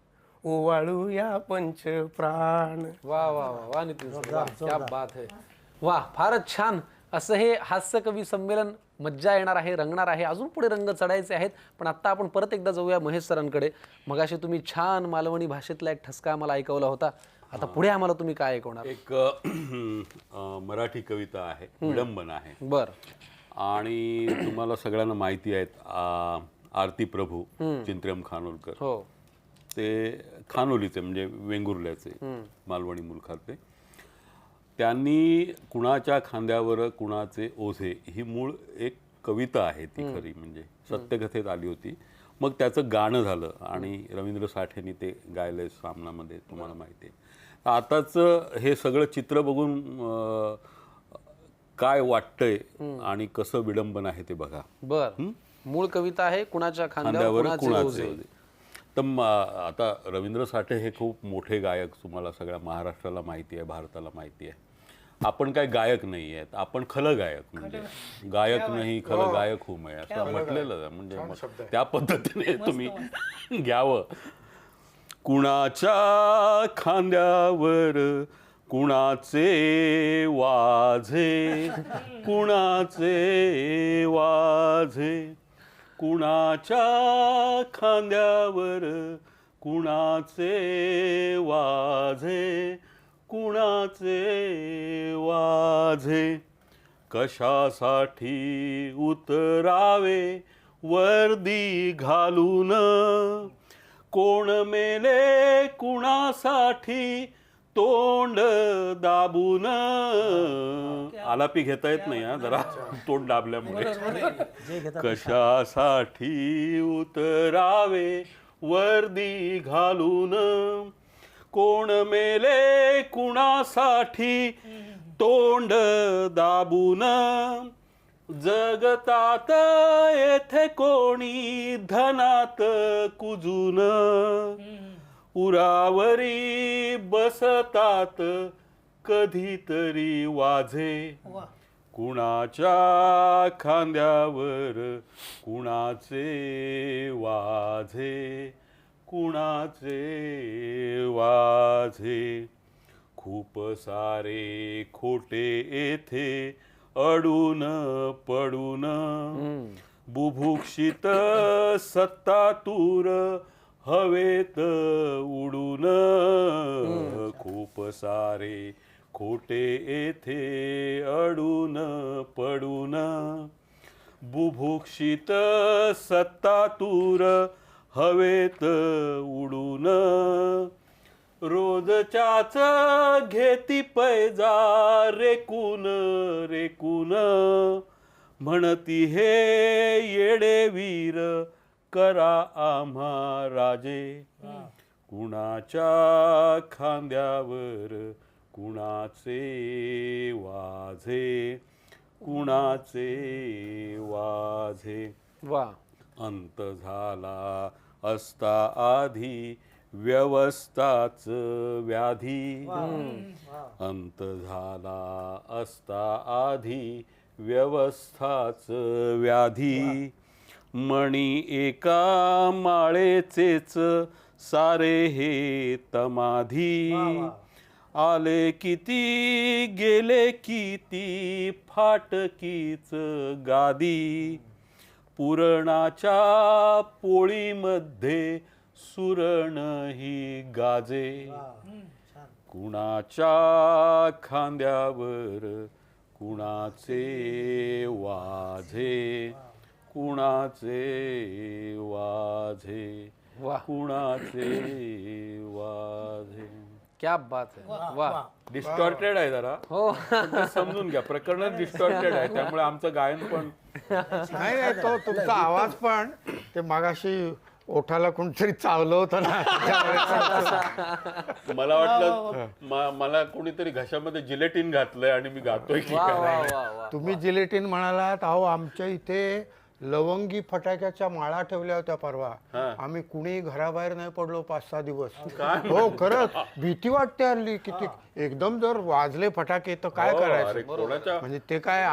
ओवाळू या पंचप्राण. वा वा वा वा नितीन सर, वा, क्या बात है. वा, फारच छान. असं हे हास्य कवी संमेलन मज्जा येणार आहे, रंगणार आहे. अजून पुढे रंग चढायचे आहेत. पण आता आपण परत एकदा जाऊया महेश सरांकडे. मगाशी तुम्ही छान मालवणी भाषेतला एक ठसका आम्हाला ऐकवला होता. आता पुढे आम्हाला तुम्ही काय ऐकवणार? एक मराठी कविता आहे, विडंबन आहे. बर. आणि तुम्हाला सगळ्यांना माहिती आहेत आरती प्रभू चिंत्र्यम खानोलकर. हो. ते खानोलीचे म्हणजे वेंगुर्ल्याचे मालवणी मुलखाचे. त्यांनी कुणाच्या खांद्यावर कुणाचे ओझे ही मूळ एक कविता आहे ती खरी म्हणजे सत्यकथेत आली होती. मग त्याचं गाणं झालं आणि रवींद्र साठेंनी ते गायलंय सामनामध्ये, तुम्हाला माहिती आहे. आताचं हे सगळं चित्र बघून काय वाटतंय आणि कसं विडंबन आहे ते बघा. बर मूळ कविता आहे कुणाच्या खांद्यावर खांद्यावर कुणाचे कुणाचे ओझे. ओझे. तर आता रवींद्र साठे हे खूप मोठे गायक, तुम्हाला सगळ्या महाराष्ट्राला माहिती आहे, भारताला माहिती आहे. आपण काय गायक नाही आहेत, आपण खलं गायक, म्हणजे गायक नाही खलं गायक हूं मैं असं म्हटलेलं आहे. म्हणजे मग त्या पद्धतीने तुम्ही घ्यावं. कुणाच्या खांद्यावर कुणाचे वाझे, कुणाचे वाझे, कुणाच्या खांद्यावर कुणाचे वाझे, कुणाचे वाझे. कशासाठी उतरावे वर्दी घालून, कोण मेले कुणासाठी तोंड दाबून. आलापी घेता येत नाही हा, जरा तोंड दाबल्यामुळे. कशासाठी उतरावे वर्दी घालून, कोण मेले कुणासाठी तोंड दाबून. जगतात येथे कोणी धनात कुजून, उरावरी बसतात कधीतरी वाझे. कुणाच्या खांद्यावर कुणाचे वाझे, कुणाचे वाझे. खूप सारे खोटे येथे अडून पडून, बुभुक्षित सत्तातूर हवेत उडून. खूप सारे खोटे येथे अडून पडून, बुभुक्षित सत्तातूर हवेत उडून. रोजच्याच घेती पैजा रेकून रेकून, म्हणती हे येडेवीर करा आम्हा राजे. कुणाच्या खांद्यावर कुणाचे वाझे, कुणाचे वाझे. वा. अंत झाला असता आधी व्यवस्थाच व्याधी, अंत झाला असता आधी व्यवस्थाच व्याधी. मणी एका माळेचेच सारे हे तमाधी, आले किती गेले किती फाटकीच गादी. पुरणाच्या पोळीमध्ये सुरण ही गाजे, कुणाच्या खांद्यावर कुणाचे वाझे, कुणाचे वाझे, वा. कुणाचे वाझे. क्या बात आहे. वा. डिस्टॉर्टेड आहे जरा, हो. पण ते समजून घ्या, प्रकरण डिस्टॉर्टेड आहे, त्यामुळे आमचं गायन पण नाही नाही, तो तुमचा आवाज पण ते मागाशी ओठाला कोणतरी चावलं होतं ना, मला वाटलं मला कोणीतरी घशामध्ये जिलेटिन घातलंय आणि मी गातोय की वा वा काय. वा वा. तुम्ही जिलेटिन म्हणालात. अहो आमच्या इथे लवंगी फटाक्याच्या माळा ठेवल्या होत्या परवा. आम्ही कुणी घराबाहेर नाही पडलो 5-6 दिवस. हो खरंच भीती वाटते हल्ली. किती एकदम जर वाजले फटाके तर काय अरे करायचं. कोणाच्या म्हणजे ते काय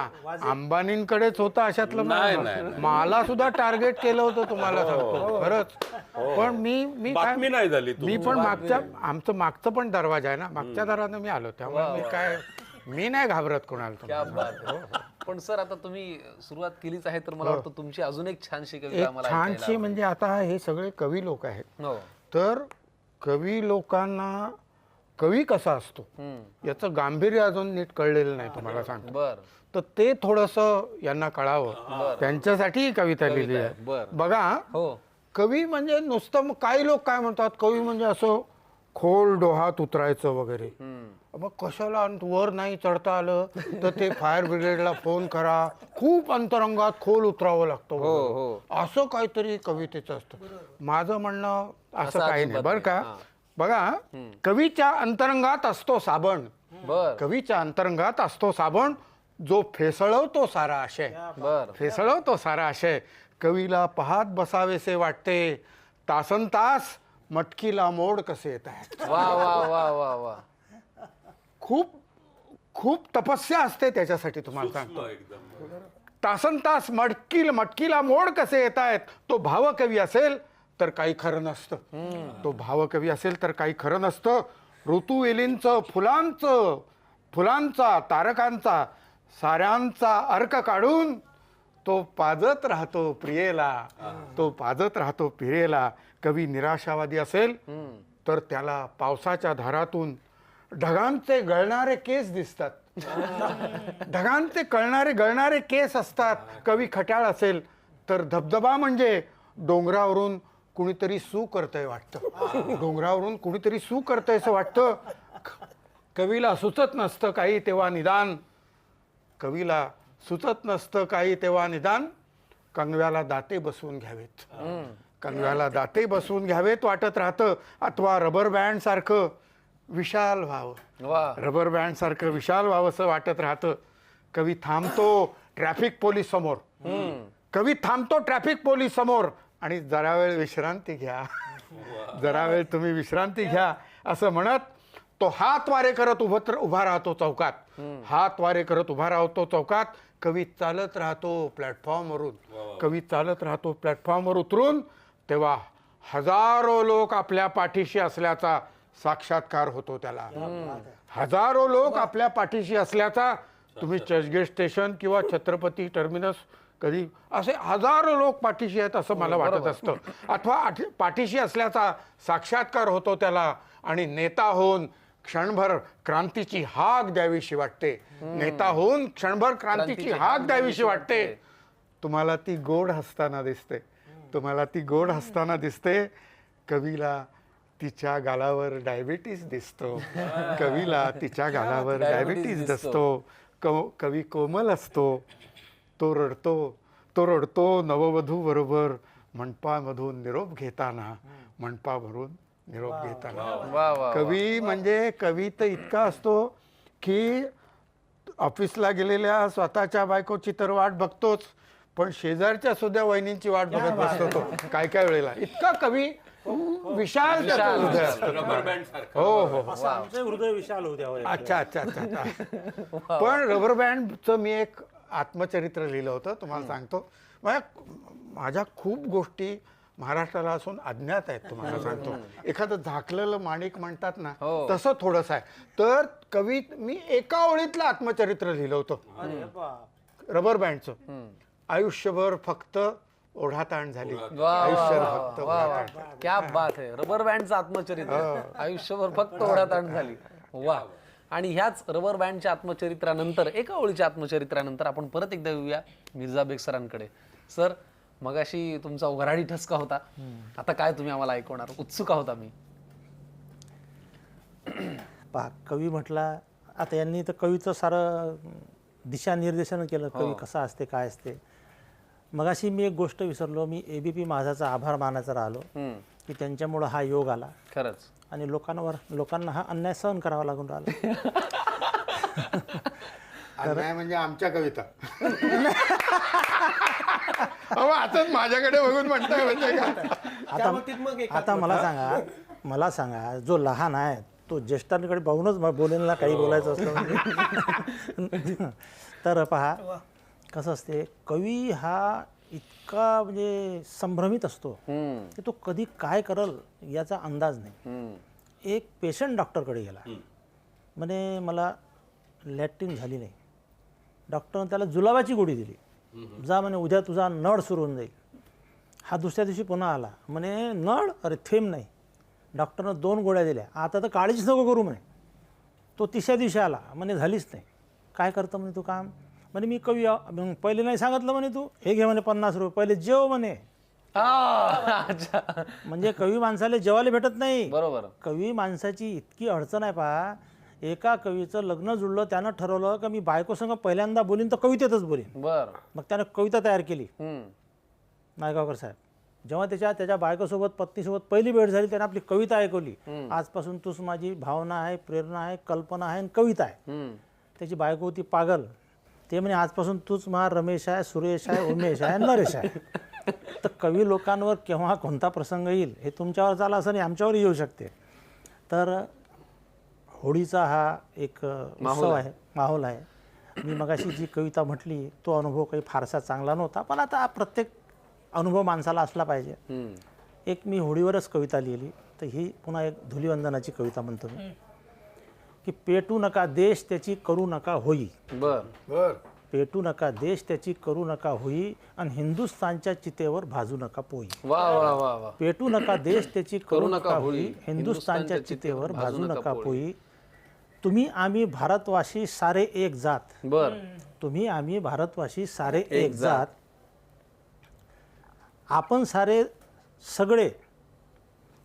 अंबानींकडेच होतं अशातलं नाही, नाही. नाही. मला सुद्धा टार्गेट केलं होतं तुम्हाला सांगतो खरंच. पण मी बातमी नाही झाली मी तुम्ही. पण आमचं मागचं पण दरवाजा आहे ना, मागच्या दारानं मी आलो, त्यामुळे मी नाही घाबरत कोणाला क्या तुम्हाला. बात आहे. पण सर आता तुम्ही सुरुवात केलीच आहे तर मला वाटतं तुमची अजून एक छानशी कविता एक आम्हाला छानशी ऐकायला म्हणजे आता हे सगळे कवी लोक आहेत. आवडेल. हो. तर कवी लोकांना कवी कसा असतो याचं गांभीर्य अजून नीट कळलेलं नाही तुम्हाला सांगतो. बर. तर ते थोडंसं यांना कळावं, त्यांच्यासाठी ही कविता लिहिली आहे. आहे. बर. बघा हो. कवी म्हणजे नुसतं काही लोक काय म्हणतात, कवी म्हणजे असं खोल डोहात उतरायचं वगैरे. मग कशाला वर नाही चढता आलं तर ते फायर ब्रिगेडला फोन करा, खूप अंतरंगात खोल उतरावं लागतं वगैरे. असं काहीतरी कवितेचं असतं. माझं म्हणणं असं काही नाही बरं का. बघा, कवीच्या अंतरंगात असतो साबण, बर कवीच्या अंतरंगात असतो साबण, जो फेसळवतो सारा आशय, बर फेसळवतो सारा आशय. कवीला पाहत बसावेसे वाटते, तासनतास मटकीला मोड कसे येत आहेत. वा वा वा वा वा. खूप खूप तपस्या असते त्याच्यासाठी, तुम्हाला सांगतो. तासनतास मटकीला मोड कसे येत आहेत. तो भावकवी असेल तर काही खरं नसतं, तो भावकवी असेल तर काही खरं नसतं. ऋतुवेलींचं, फुलांचा, तारकांचा, साऱ्यांचा अर्क काढून तो पाजत राहतो प्रियेला, तो पाजत राहतो प्रियेला. कवी निराशावादी असेल तर त्याला पावसाच्या धारातून ढगांचे गळणारे केस दिसतात, ढगांचे गळणारे केस असतात. कवी खट्याळ असेल तर धबधबा म्हणजे डोंगरावरून कुणीतरी सू करतंय वाटतं, डोंगरावरून कुणीतरी सू करतंय असं वाटतं. कवीला सुचत नसतं काही तेव्हा निदान, कवीला सुचत नसतं काही तेव्हा निदान. कंगव्याला दाते बसवून घ्यावेत, कंगव्याला दाते बसवून घ्यावेत वाटत राहतं. अथवा रबर बँड सारखं विशाल व्हावं, वा रबर बँड सारखं विशाल व्हावं असं वाटत राहतं. कवी थांबतो ट्रॅफिक पोलीस समोर, कवी थांबतो ट्रॅफिक पोलीस समोर आणि जरा वेळ विश्रांती घ्या, जरा वेळ तुम्ही विश्रांती घ्या असं म्हणत तो हात वारे करत उभा राहतो चौकात, हात वारे करत उभा राहतो चौकात. कवी चालत राहतो प्लॅटफॉर्मवरून, कवी चालत राहतो प्लॅटफॉर्मवर उतरून. तेव्हा हजारो लोक आपल्या पाठीशी असल्याचा साक्षात्कार होतो त्याला, हजारो लोक आपल्या पाठीशी असल्याचा. तुम्ही चर्चगेट स्टेशन किंवा छत्रपती टर्मिनस कधी असे हजारो लोक पाठीशी आहेत असं मला वाटत असतं, अथवा पाठीशी असल्याचा साक्षात्कार होतो त्याला. आणि नेता होऊन क्षणभर क्रांतीची हाक द्यावीशी वाटते, नेता होऊन क्षणभर क्रांतीची हाक द्यावीशी वाटते. तुम्हाला ती गोड हसताना दिसते, तुम्हाला ती गोड हसताना दिसते. कवीला तिच्या गालावर डायबिटीस दिसतो, कवीला तिच्या गालावर डायबिटीस दिसतो. कवी कोमल असतो, तो रडतो नववधू बरोबर मंडपामधून निरोप घेताना, मंडपावरून निरोप घेताना. वा वा. कवी म्हणजे कवी तर इतका असतो की ऑफिसला गेलेल्या स्वतःच्या बायकोची तर वाट बघतोच, पण शेजारच्या सुद्धा वहिनींची वाट बघत बसतो तो काय काय वेळेला. इतका कवी विशाल त्याचं हृदय असतं. रबर बँड सारखं. हो हो. असं आमचं हृदय विशाल होऊ द्यावं. अच्छा अच्छा अच्छा अच्छा. पण रबर बँडचं मी एक आत्मचरित्र लिहिलं होतं, तुम्हाला सांगतो. माझ्या खूप गोष्टी महाराष्ट्राला असून अज्ञात आहेत, तुम्हाला सांगतो. एखादं झाकलेलं माणिक म्हणतात ना, तसं थोडंसं आहे. तर कवीत मी एका ओळीतलं आत्मचरित्र लिहिलं होतं रबर बँडचं. आयुष्यभर फक्त ओढाताण झाली, आयुष्यभर फक्त ओढाताण. क्या बात आहे. रबर बँडचं आत्मचरित्र, आयुष्यभर फक्त ओढाताण झाली. वा. आणि ह्याच रबर बँडच्या आत्मचरित्रानंतर, एका ओळीच्या आत्मचरित्रानंतर आपण परत एकदा येऊया मिर्झा बेग सरांकडे. सर, मगाशी तुमचा वऱ्हाडी ठसका होता, आता काय तुम्ही आम्हाला ऐकवणार? उत्सुक होता मी. पहा, कवी म्हटला, आता यांनी तर कवीचं सारं दिशानिर्देशन केलं, कवी कसा असते काय असते. मगाशी मी एक गोष्ट विसरलो, मी ABP माझाचा आभार मानायचा राहिलो की त्यांच्यामुळं हा योग आला खरंच. आणि लोकांना हा अन्याय सहन करावा लागून राहिला. अन्याय म्हणजे आमच्या कविता. अहो, आताच माझ्याकडे बघून म्हणताय म्हणजे का? आता मला सांगा, जो लहान आहे तो ज्येष्ठांकडे पाहूनच बोलेल ना, काही बोलायचं असलं म्हणजे. तर पहा कसं असते, कवी हा इतका म्हणजे संभ्रमित असतो की तो कधी काय करल याचा अंदाज नाही. एक पेशंट डॉक्टरकडे गेला, म्हणे मला लॅट्रिन झाली नाही. डॉक्टरने त्याला जुलाबाची गोळी दिली, जा म्हणे उद्या तुझा नळ सुरू होऊन जाईल. हा दुसऱ्या दिवशी पुन्हा आला, म्हणे नळ, अरे थेंब नाही. डॉक्टरनं 2 गोळ्या दिल्या, आता तर काळजीच नको करू म्हणे. तो तिसऱ्या दिवशी आला, म्हणे झालीच नाही. काय करतं म्हणे तू काम? म्हणे मी कवी पहिले नाही सांगितलं म्हणे, तू हे घे म्हणे 50 रुपये, पहिले जेव म्हणे, अच्छा, म्हणजे कवी माणसाला जेवायला भेटत नाही. बरोबर. कवी माणसाची इतकी अडचण आहे पहा. एका कवीचं लग्न जुळलं, त्यानं ठरवलं का मी बायकोसंग पहिल्यांदा बोलीन तर कवितेतच बोलीन. बर. मग त्यानं कविता तयार केली. हम्म. नायगावकर साहेब जेव्हा त्याच्या बायकोसोबत पत्नीसोबत पहिली भेट झाली, त्याने आपली कविता ऐकवली. आजपासून तूच माझी भावना आहे, प्रेरणा आहे, कल्पना आहे आणि कविता आहे. हम्म. त्याची बायको होती पागल. ते म्हणे आजपासून तूच मा रमेश आहे, सुरेश आहे, उमेश आहे, नरेश आहे. तर कवी लोकांवर केव्हा कोणता प्रसंग येईल हे तुमच्यावर झाला असं नाही, आमच्यावर येऊ शकते. तर होळीचा हा एक उत्सव आहे, माहोल आहे. मी मगाशी जी कविता म्हटली तो अनुभव काही फारसा चांगला नव्हता, पण आता प्रत्येक अनुभव माणसाला असला पाहिजे. एक मी होळीवरच कविता लिहिली, तर ही पुन्हा एक धुलिवंदनाची कविता म्हणतो मी, की पेटू नका देश त्याची करू नका होई. बर. पेटू नका देश त्याची करू नका होई, आणि हिंदुस्थानच्या चितेवर भाजू नका पोई. वा वा वा वा. पेटू नका देश त्याची करू नका होई, हिंदुस्थानच्या चितेवर भाजू नका पोई. तुम्ही आम्ही भारतवासी सारे एक जात. बर. तुम्ही आम्ही भारतवासी सारे एक जात. आपण सारे सगळे,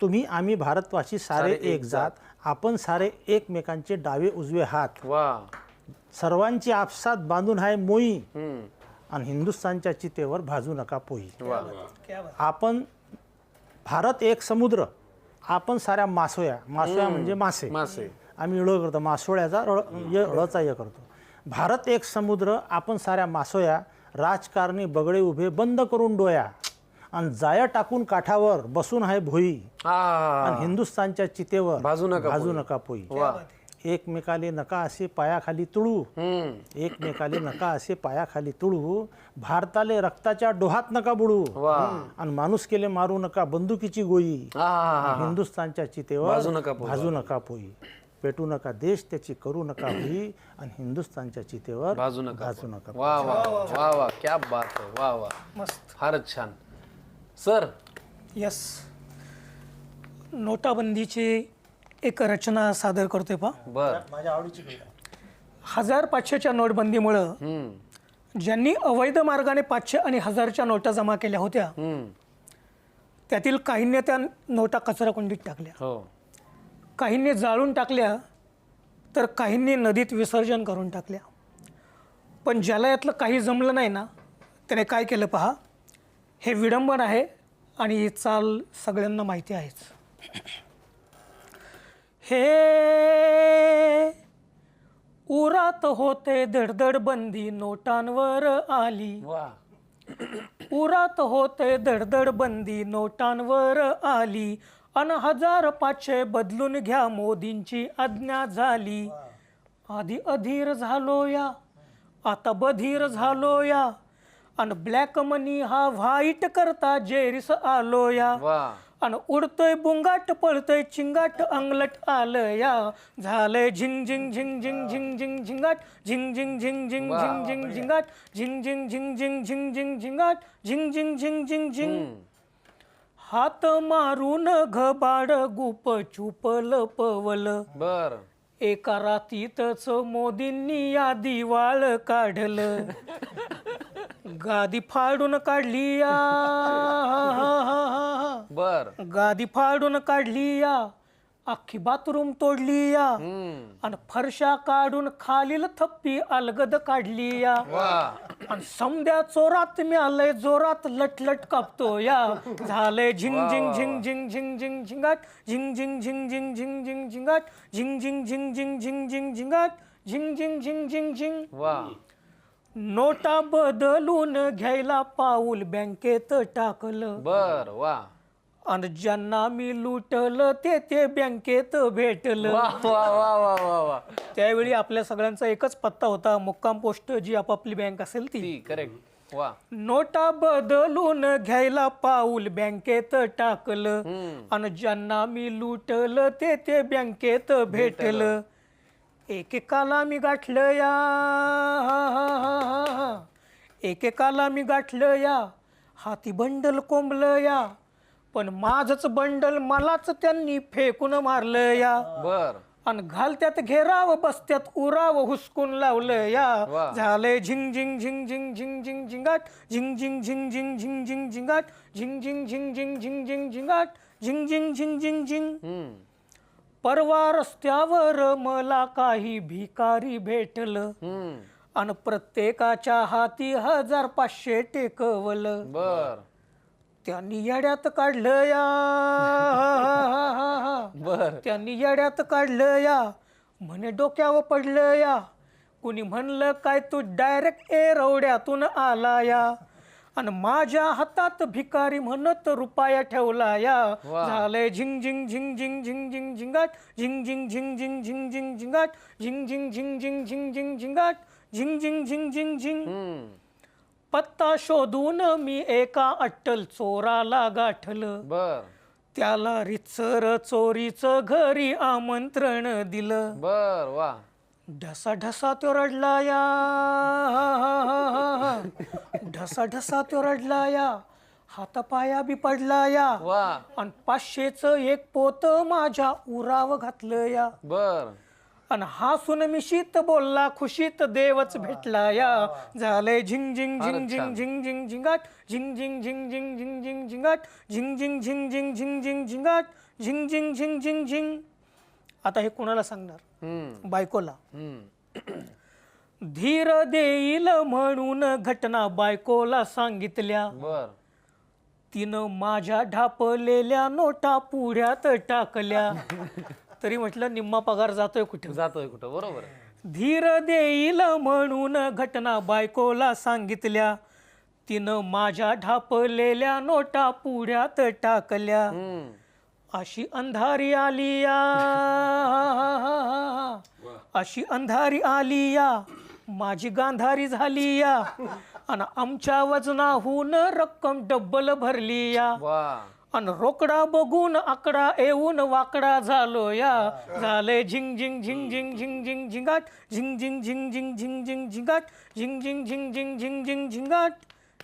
तुम्ही आम्ही भारतवासी सारे एक जात. आपण सारे एकमेकांचे डावे उजवे हात. वा. सर्वांची आपसात बांधून आहे मोई, हम्म. आणि हिंदुस्थानच्या चितेवर भाजू नका पोई. वा. आपण भारत एक समुद्र, आपण साऱ्या मासोया म्हणजे मासे. मासे. आम्ही ळ करतो, मासोळ्याचा ळचा य करतो. भारत एक समुद्र, आपण साऱ्या मासोया. राजकारणी बगडे उभे बंद करून डोया, आणि जाया टाकून काठावर बसून आहे भोई, आणि हिंदुस्थानच्या चितेवर भाजू नका पोई. एकमेकाले नका असे पायाखाली तुळू, एकमेकाले नका असे पायाखाली तुळू. भारताले रक्ताच्या डोहात नका बुडू, आणि माणूस केले मारू नका बंदुकीची गोळी. हिंदुस्थानच्या चितेवर भाजू नका पोई. पेटू नका देश त्याची करू नका होई, आणि हिंदुस्थानच्या चितेवर भाजू नका. वा वा वा वा वा. क्या बात आहे. वा वा. मस्त. फारच छान. सर. यस. नोटाबंदीची एक रचना सादर करतोय पहा. बर. माझ्या आवडीची कविता. 1500च्या नोटबंदीमुळं ज्यांनी अवैध मार्गाने 500 आणि 1000च्या नोटा जमा केल्या होत्या, त्यातील काहींनी त्या नोटा कचराकुंडीत टाकल्या, हो. काहींनी जाळून टाकल्या, तर काहींनी नदीत विसर्जन करून टाकल्या. पण ज्याला यातलं काही जमलं नाही ना, त्याने काय केलं पहा. हे विडंबन आहे आणि ही चाल सगळ्यांना माहिती आहेच. हे उरात होते धडधड बंदी नोटांवर आली. वा. उरात होते धडधड बंदी नोटांवर आली, अन 1500 बदलून घ्या मोदींची आज्ञा झाली. आधी अधीर झालो या, आता बधीर झालो या, अन ब्लॅक मनी हा व्हाईट करता जेरीस आलो या. वा. अन उडतोय बुंगाट पळतोय चिंगाट अंगलट आलं या. झालंय झिंग झिंग झिंग झिंग झिंग झिंग झिंगाट झिंग झिंग झिंग झिंग झिंग झिंग झिंगाट झिंग झिंग झिंग झिंग झिंग झिंग झिंगाट झिंग झिंग झिंग झिंग झिंग. हात मारून घबाड गुप चुप लपवलं. बर. एका रातीतच मोदींनी या दिवाळ काढलं. गादी फाडून काढली या. बर. गादी फाडून काढली या, अख्खी बाथरूम तोडली या, आणि फरशा काढून खालील थप्पी अलगद काढली या. आणि समद्या चोरात मिळालंय जोरात लटलट कापतो या. झालंय झिंग झिंग झिंग झिंग झिंग झिंग झिंगाट झिंग झिंग झिंग झिंग झिंग झिंग झिंगाट झिंग झिंग झिंग झिंग झिंग झिंग झिंगाट झिंग झिंग झिंग झिंग झिंग. वा. नोटा बदलून घ्यायला पाऊल बँकेत टाकलं. बर. वा. आणि ज्यांना मी लुटलं ते बँकेत भेटलं. वा वा वा वा वा वा. त्यावेळी आपल्या सगळ्यांचा एकच पत्ता होता, मुक्काम पोस्ट जी आपापली बँक असेल ती. ती करेक्ट. वा. नोटा बदलून घ्यायला पाऊल बँकेत टाकलं, आणि ज्यांना मी लुटलं ते बँकेत भेटलं. एकेकाला मी गाठलं या, एकेकाला मी गाठलं या, हाती बंडल कोंबलं या, पण माझंच बंडल मलाच त्यांनी फेकून मारलं या. बर. अन घालत्यात घेराव बसत्यात उराव हुसकून लावलं या झालंय झिंग झिंग झिंग झिंग झिंग झिंग झिंगाट झिंग झिंग झिंग झिंग झिंग झिंग झिंगाट झिंग झिंग झिंग झिंग झिंग झिंग झिंगाट झिंग झिंग झिंग झिंग झिंग. परवा रस्त्यावर मला काही भिकारी भेटलं अन प्रत्येकाच्या हाती 1500 टेकवलं. बर त्यांनी येड्यात काढलं या बर त्यांनी येड्यात काढलं या म्हणे डोक्यावर पडलं या. कुणी म्हणलं काय तू डायरेक्ट एरवड्यातून आला या आणि माझ्या हातात भिकारी म्हणत रुपया ठेवला या. झालंय झिंग झिंग झिंग झिंग झिंग झिंग झिंगाट झिंग झिंग झिंग झिंग झिंग झिंग झिंगाट झिंग झिंग झिंग झिंग झिंग झिंग झिंगाट झिंग झिंग झिंग झिंग झिंग. पत्ता शोधून मी एका अट्टल चोराला गाठलं. बर त्याला रितसर चोरीचं घरी आमंत्रण दिलं. बर वा ढसा ढसा तो रडला या ढसा ढसा तो रडला या हातापाया बी पडला या वा आणि 500चं एक पोत माझ्या उराव घातलं या. बर आणि हसून मिशीत बोलला खुशीत देवच भेटला या. झालंय झिंग झिंग झिंग झिंग झिंग झिंग झिंगाट झिंग झिंग झिंग झिंग झिंग झिंग झिंगाट झिंग झिंग झिंग झिंग झिंग झिंग झिंगाट झिंग झिंग झिंग झिंग झिंग. आता हे कोणाला सांगणार? बायकोला. धीर देईल म्हणून घटना बायकोला सांगितल्या. बर तिनं माझ्या ढापलेल्या नोटा पुढ्यात टाकल्या. तरी म्हटलं निम्मा पगार जातोय कुठे? जातोय कुठं? बरोबर धीर देईल म्हणून घटना बायकोला सांगितल्या. तिनं माझ्या ढापलेल्या नोटा पुढ्यात टाकल्या. अशी अंधारी आली या अशी अंधारी आली या माझी गांधारी झाली या आणि आमच्या वजनाहून रक्कम डब्बल भरली या. वा अन रोकडा बघून आकडा येऊन वाकडा झालो या. झाले झिंग झिंग झिंग झिंग झिंग झिंग झिंगाट झिंग झिंग झिंग झिंग झिंग झिंग झिंगाट झिंग झिंग झिंग झिंग झिंग झिंग झिंगाट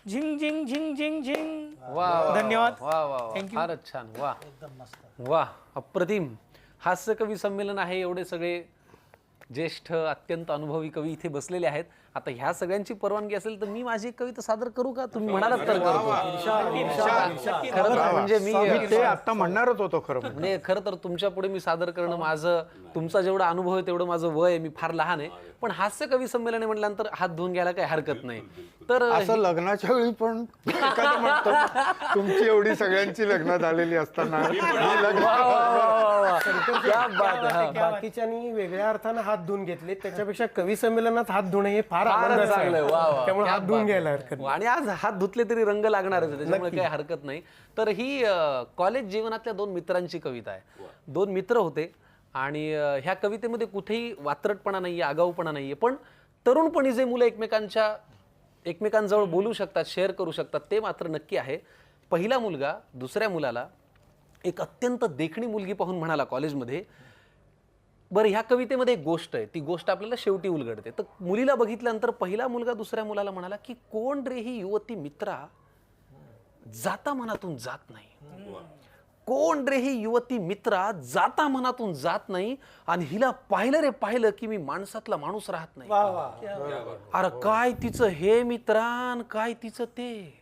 झिंग झिंग झिंग झिंग झिंग. वा वा धन्यवाद. वा वा वा Thank you. फारच छान. वा वा अप्रतिम हास्य कवी संमेलन आहे. एवढे सगळे ज्येष्ठ अत्यंत अनुभवी कवी इथे बसलेले आहेत. आता ह्या सगळ्यांची परवानगी असेल तर मी माझी एक कविता सादर करू का? तुम्ही म्हणालात तर करतो. खरं तर म्हणजे मी ते आता म्हणणारच होतो खरं म्हणजे. नाही खरं तर तुमच्या पुढे मी सादर करणं माझं तुमचा जेवढा अनुभव आहे तेवढं माझं वय आहे. मी फार लहान आहे. पण हास्य कवी संमेलन आहे म्हटल्यानंतर हात धुवून घ्यायला काही हरकत नाही. तर असं लग्नाच्या वेळी पण एखादं म्हणतो तुमची एवढी सगळ्यांची लग्न झालेली असताना हे लग्न क्या बात आहे. बाकीच्यांनी वेगळ्या अर्थानं हात धुवून घेतले, त्याच्यापेक्षा कवी संमेलनात हात धुणे हे फार फारच आनंदाचं आहे. चांगलं आहे. वा वा. त्यामुळे क्या हात धुवून बात घ्यायला आहे. हरकत आणि आज हात धुतले तरी रंग लागणारच आहे, त्याच्यामुळे काही हरकत नाही. तर ही कॉलेज जीवनातल्या 2 मित्रांची कविता आहे. 2 मित्र होते आणि ह्या कवितेमध्ये कुठेही वात्रटपणा नाहीये, आगाऊपणा नाहीये. पण तरुणपणी जे मुलं एकमेकांजवळ बोलू शकतात, शेअर करू शकतात ते मात्र नक्की आहे. पहिला मुलगा दुसऱ्या मुलाला एक अत्यंत देखणी मुलगी पाहून म्हणाला कॉलेजमध्ये, बरं ह्या कवितेमध्ये एक गोष्ट आहे, ती गोष्ट आपल्याला शेवटी उलगडते. तर मुलीला बघितल्यानंतर पहिला मुलगा दुसऱ्या मुलाला म्हणाला की कोण रे ही युवती मित्रा जाता मनातून जात नाही. कोण रे ही युवती मित्रा जाता मनातून जात नाही आणि हिला पाहिलं रे पाहिलं की मी माणसातला माणूस राहत नाही. अरे काय तिचं हे मित्रान, काय तिचं ते.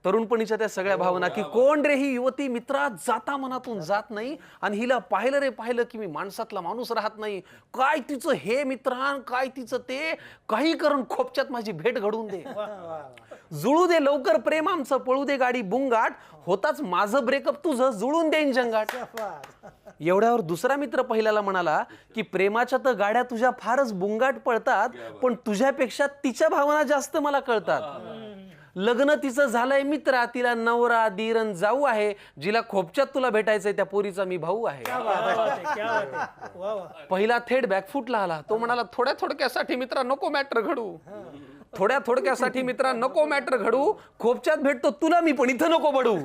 तरुणपणीच्या त्या सगळ्या भावना की कोण रे ही युवती मित्रा जाता मनातून जात नाही आणि हिला पाहिलं रे पाहिलं की मी माणसातला माणूस राहत नाही. काय तिचं हे मित्रान, काय तिचं ते. काही करून खोपच्यात माझी भेट घडवून दे. जुळू दे लवकर प्रेम आमचं, पळू दे गाडी बुंगाट, होताच माझं ब्रेकअप तुझं जुळून देईन जंगाट. एवढ्यावर दुसरा मित्र पहिल्याला म्हणाला की प्रेमाच्या तर गाड्या तुझ्या फारच बुंगाट पळतात, पण तुझ्यापेक्षा तिच्या भावना जास्त मला कळतात. लग्न तिचं झालंय मित्रा, तिला नवरा दीरन जाऊ आहे, जिला खोपच्यात तुला भेटायचंय त्या पोरीचा मी भाऊ आहे. पहिला थेट बॅकफुटला आला. तो म्हणाला थोड्या थोडक्यासाठी मित्रा नको मॅटर घडू, थोड्या थोडक्यासाठी मित्रा नको मॅटर घडू, खोपच्यात भेटतो तुला मी पण इथं नको बडू.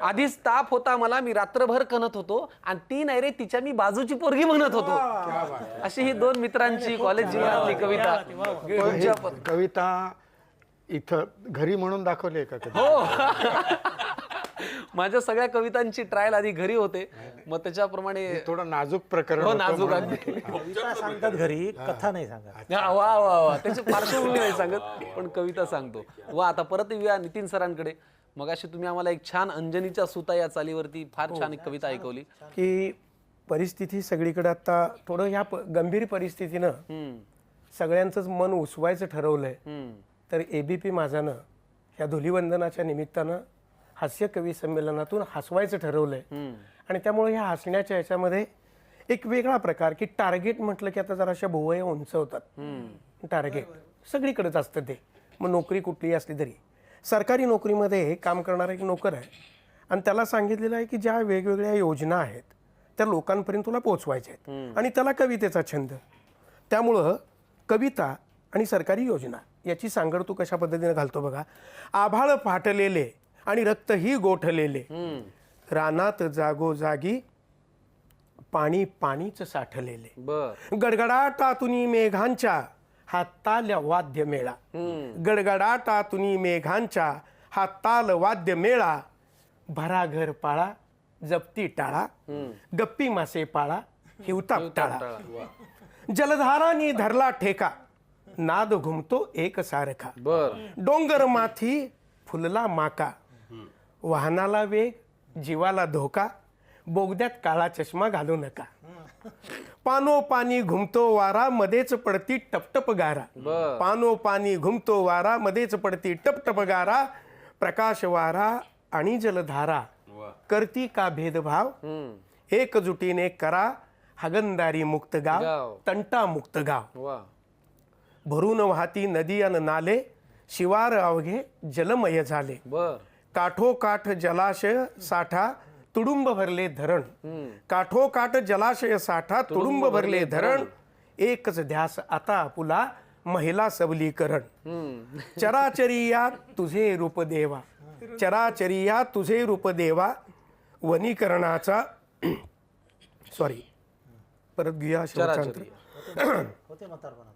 आधीच ताप होता मला, मी रात्रभर कणत होतो आणि ती नाही रे तिच्या मी बाजूची पोरगी म्हणत होतो. अशी ही 2 मित्रांची कॉलेज जीवनातली कविता. कविता इथं घरी म्हणून दाखवली का कधी? हो माझ्या सगळ्या कवितांची ट्रायल आधी घरी होते, मग त्याच्याप्रमाणे थोडं नाजूक प्रकरण हो होतं नाजूक म्हणून. अगदी. कविता सांगतात घरी, कथा नाही सांगत. हा, वा वा वा, त्याची पार्श्वभूमी नाही सांगत पण कविता सांगतो. वा, आता परत येऊया नितीन सरांकडे. मगाशी तुम्ही आम्हाला एक छान अंजनीच्या सुता या चालीवरती फार छान एक कविता ऐकवली. की परिस्थिती सगळीकडे आता थोडं ह्या गंभीर परिस्थितीनं सगळ्यांचंच मन उसवायचं ठरवलंय. तर एबीपी माझानं ह्या धुलिवंदनाच्या निमित्तानं हास्य कवी संमेलनातून हसवायचं ठरवलंय. आणि त्यामुळे ह्या हसण्याच्या ह्याच्यामध्ये एक वेगळा प्रकार की टार्गेट म्हटलं की आता जराशा भुवया उंचवतात. टार्गेट सगळीकडेच असतं ते, मग नोकरी कुठलीही असली तरी. सरकारी नोकरीमध्ये काम करणारा एक नोकर आहे आणि त्याला सांगितलेलं आहे की ज्या वेगवेगळ्या योजना आहेत त्या लोकांपर्यंत तुला पोहोचवायच्या आहेत, आणि त्याला कवितेचा छंद. त्यामुळं कविता आणि सरकारी योजना याची सांगड तू कशा पद्धतीने घालतो बघा. आभाळ फाटलेले आणि रक्तही गोठलेले, रानात जागोजागी पाणी पाणीच साठलेले, बर गडगडाटातुनी मेघांच्या हा ताल वाद्य मेळा, गडगडाटातुनी मेघांच्या हा ताल वाद्य मेळा, भराघर पाळा जप्ती टाळा, गप्पी मासे पाळा हिवताप टाळा, जलधारांनी धरला ठेका, नाद घुमतो एक सारखा, बर डोंगर माथी फुलला माका, वाहनाला वेग जीवाला धोका, बोगद्यात काळा चष्मा घालू नका, पानो पाणी घुमतो वारा मध्येच पडती टपटप गारा, पानो पाणी घुमतो वारा मध्येच पडती टपटप गारा, प्रकाश वारा आणि जलधारा करती का भेदभाव, एकजुटीने करा हागंदारी मुक्त गाव, तंटा मुक्त गाव, वा भरून वाहती नदी अन नाले, शिवार अवघे जलमय झाले, बर काठोकाठ जलाशय साठा तुडुंब भरले धरण, काठोकाठ जलाशय साठा तुडुंब भरले धरण, एकच ध्यास आता आपुला महिला सबलीकरण, चराचरिया तुझे रूप देवा, चराचरिया तुझे रूप देवा, वनीकरणाचा सॉरी परत घेऊया शब्दांतर. होते म्हातारपणात.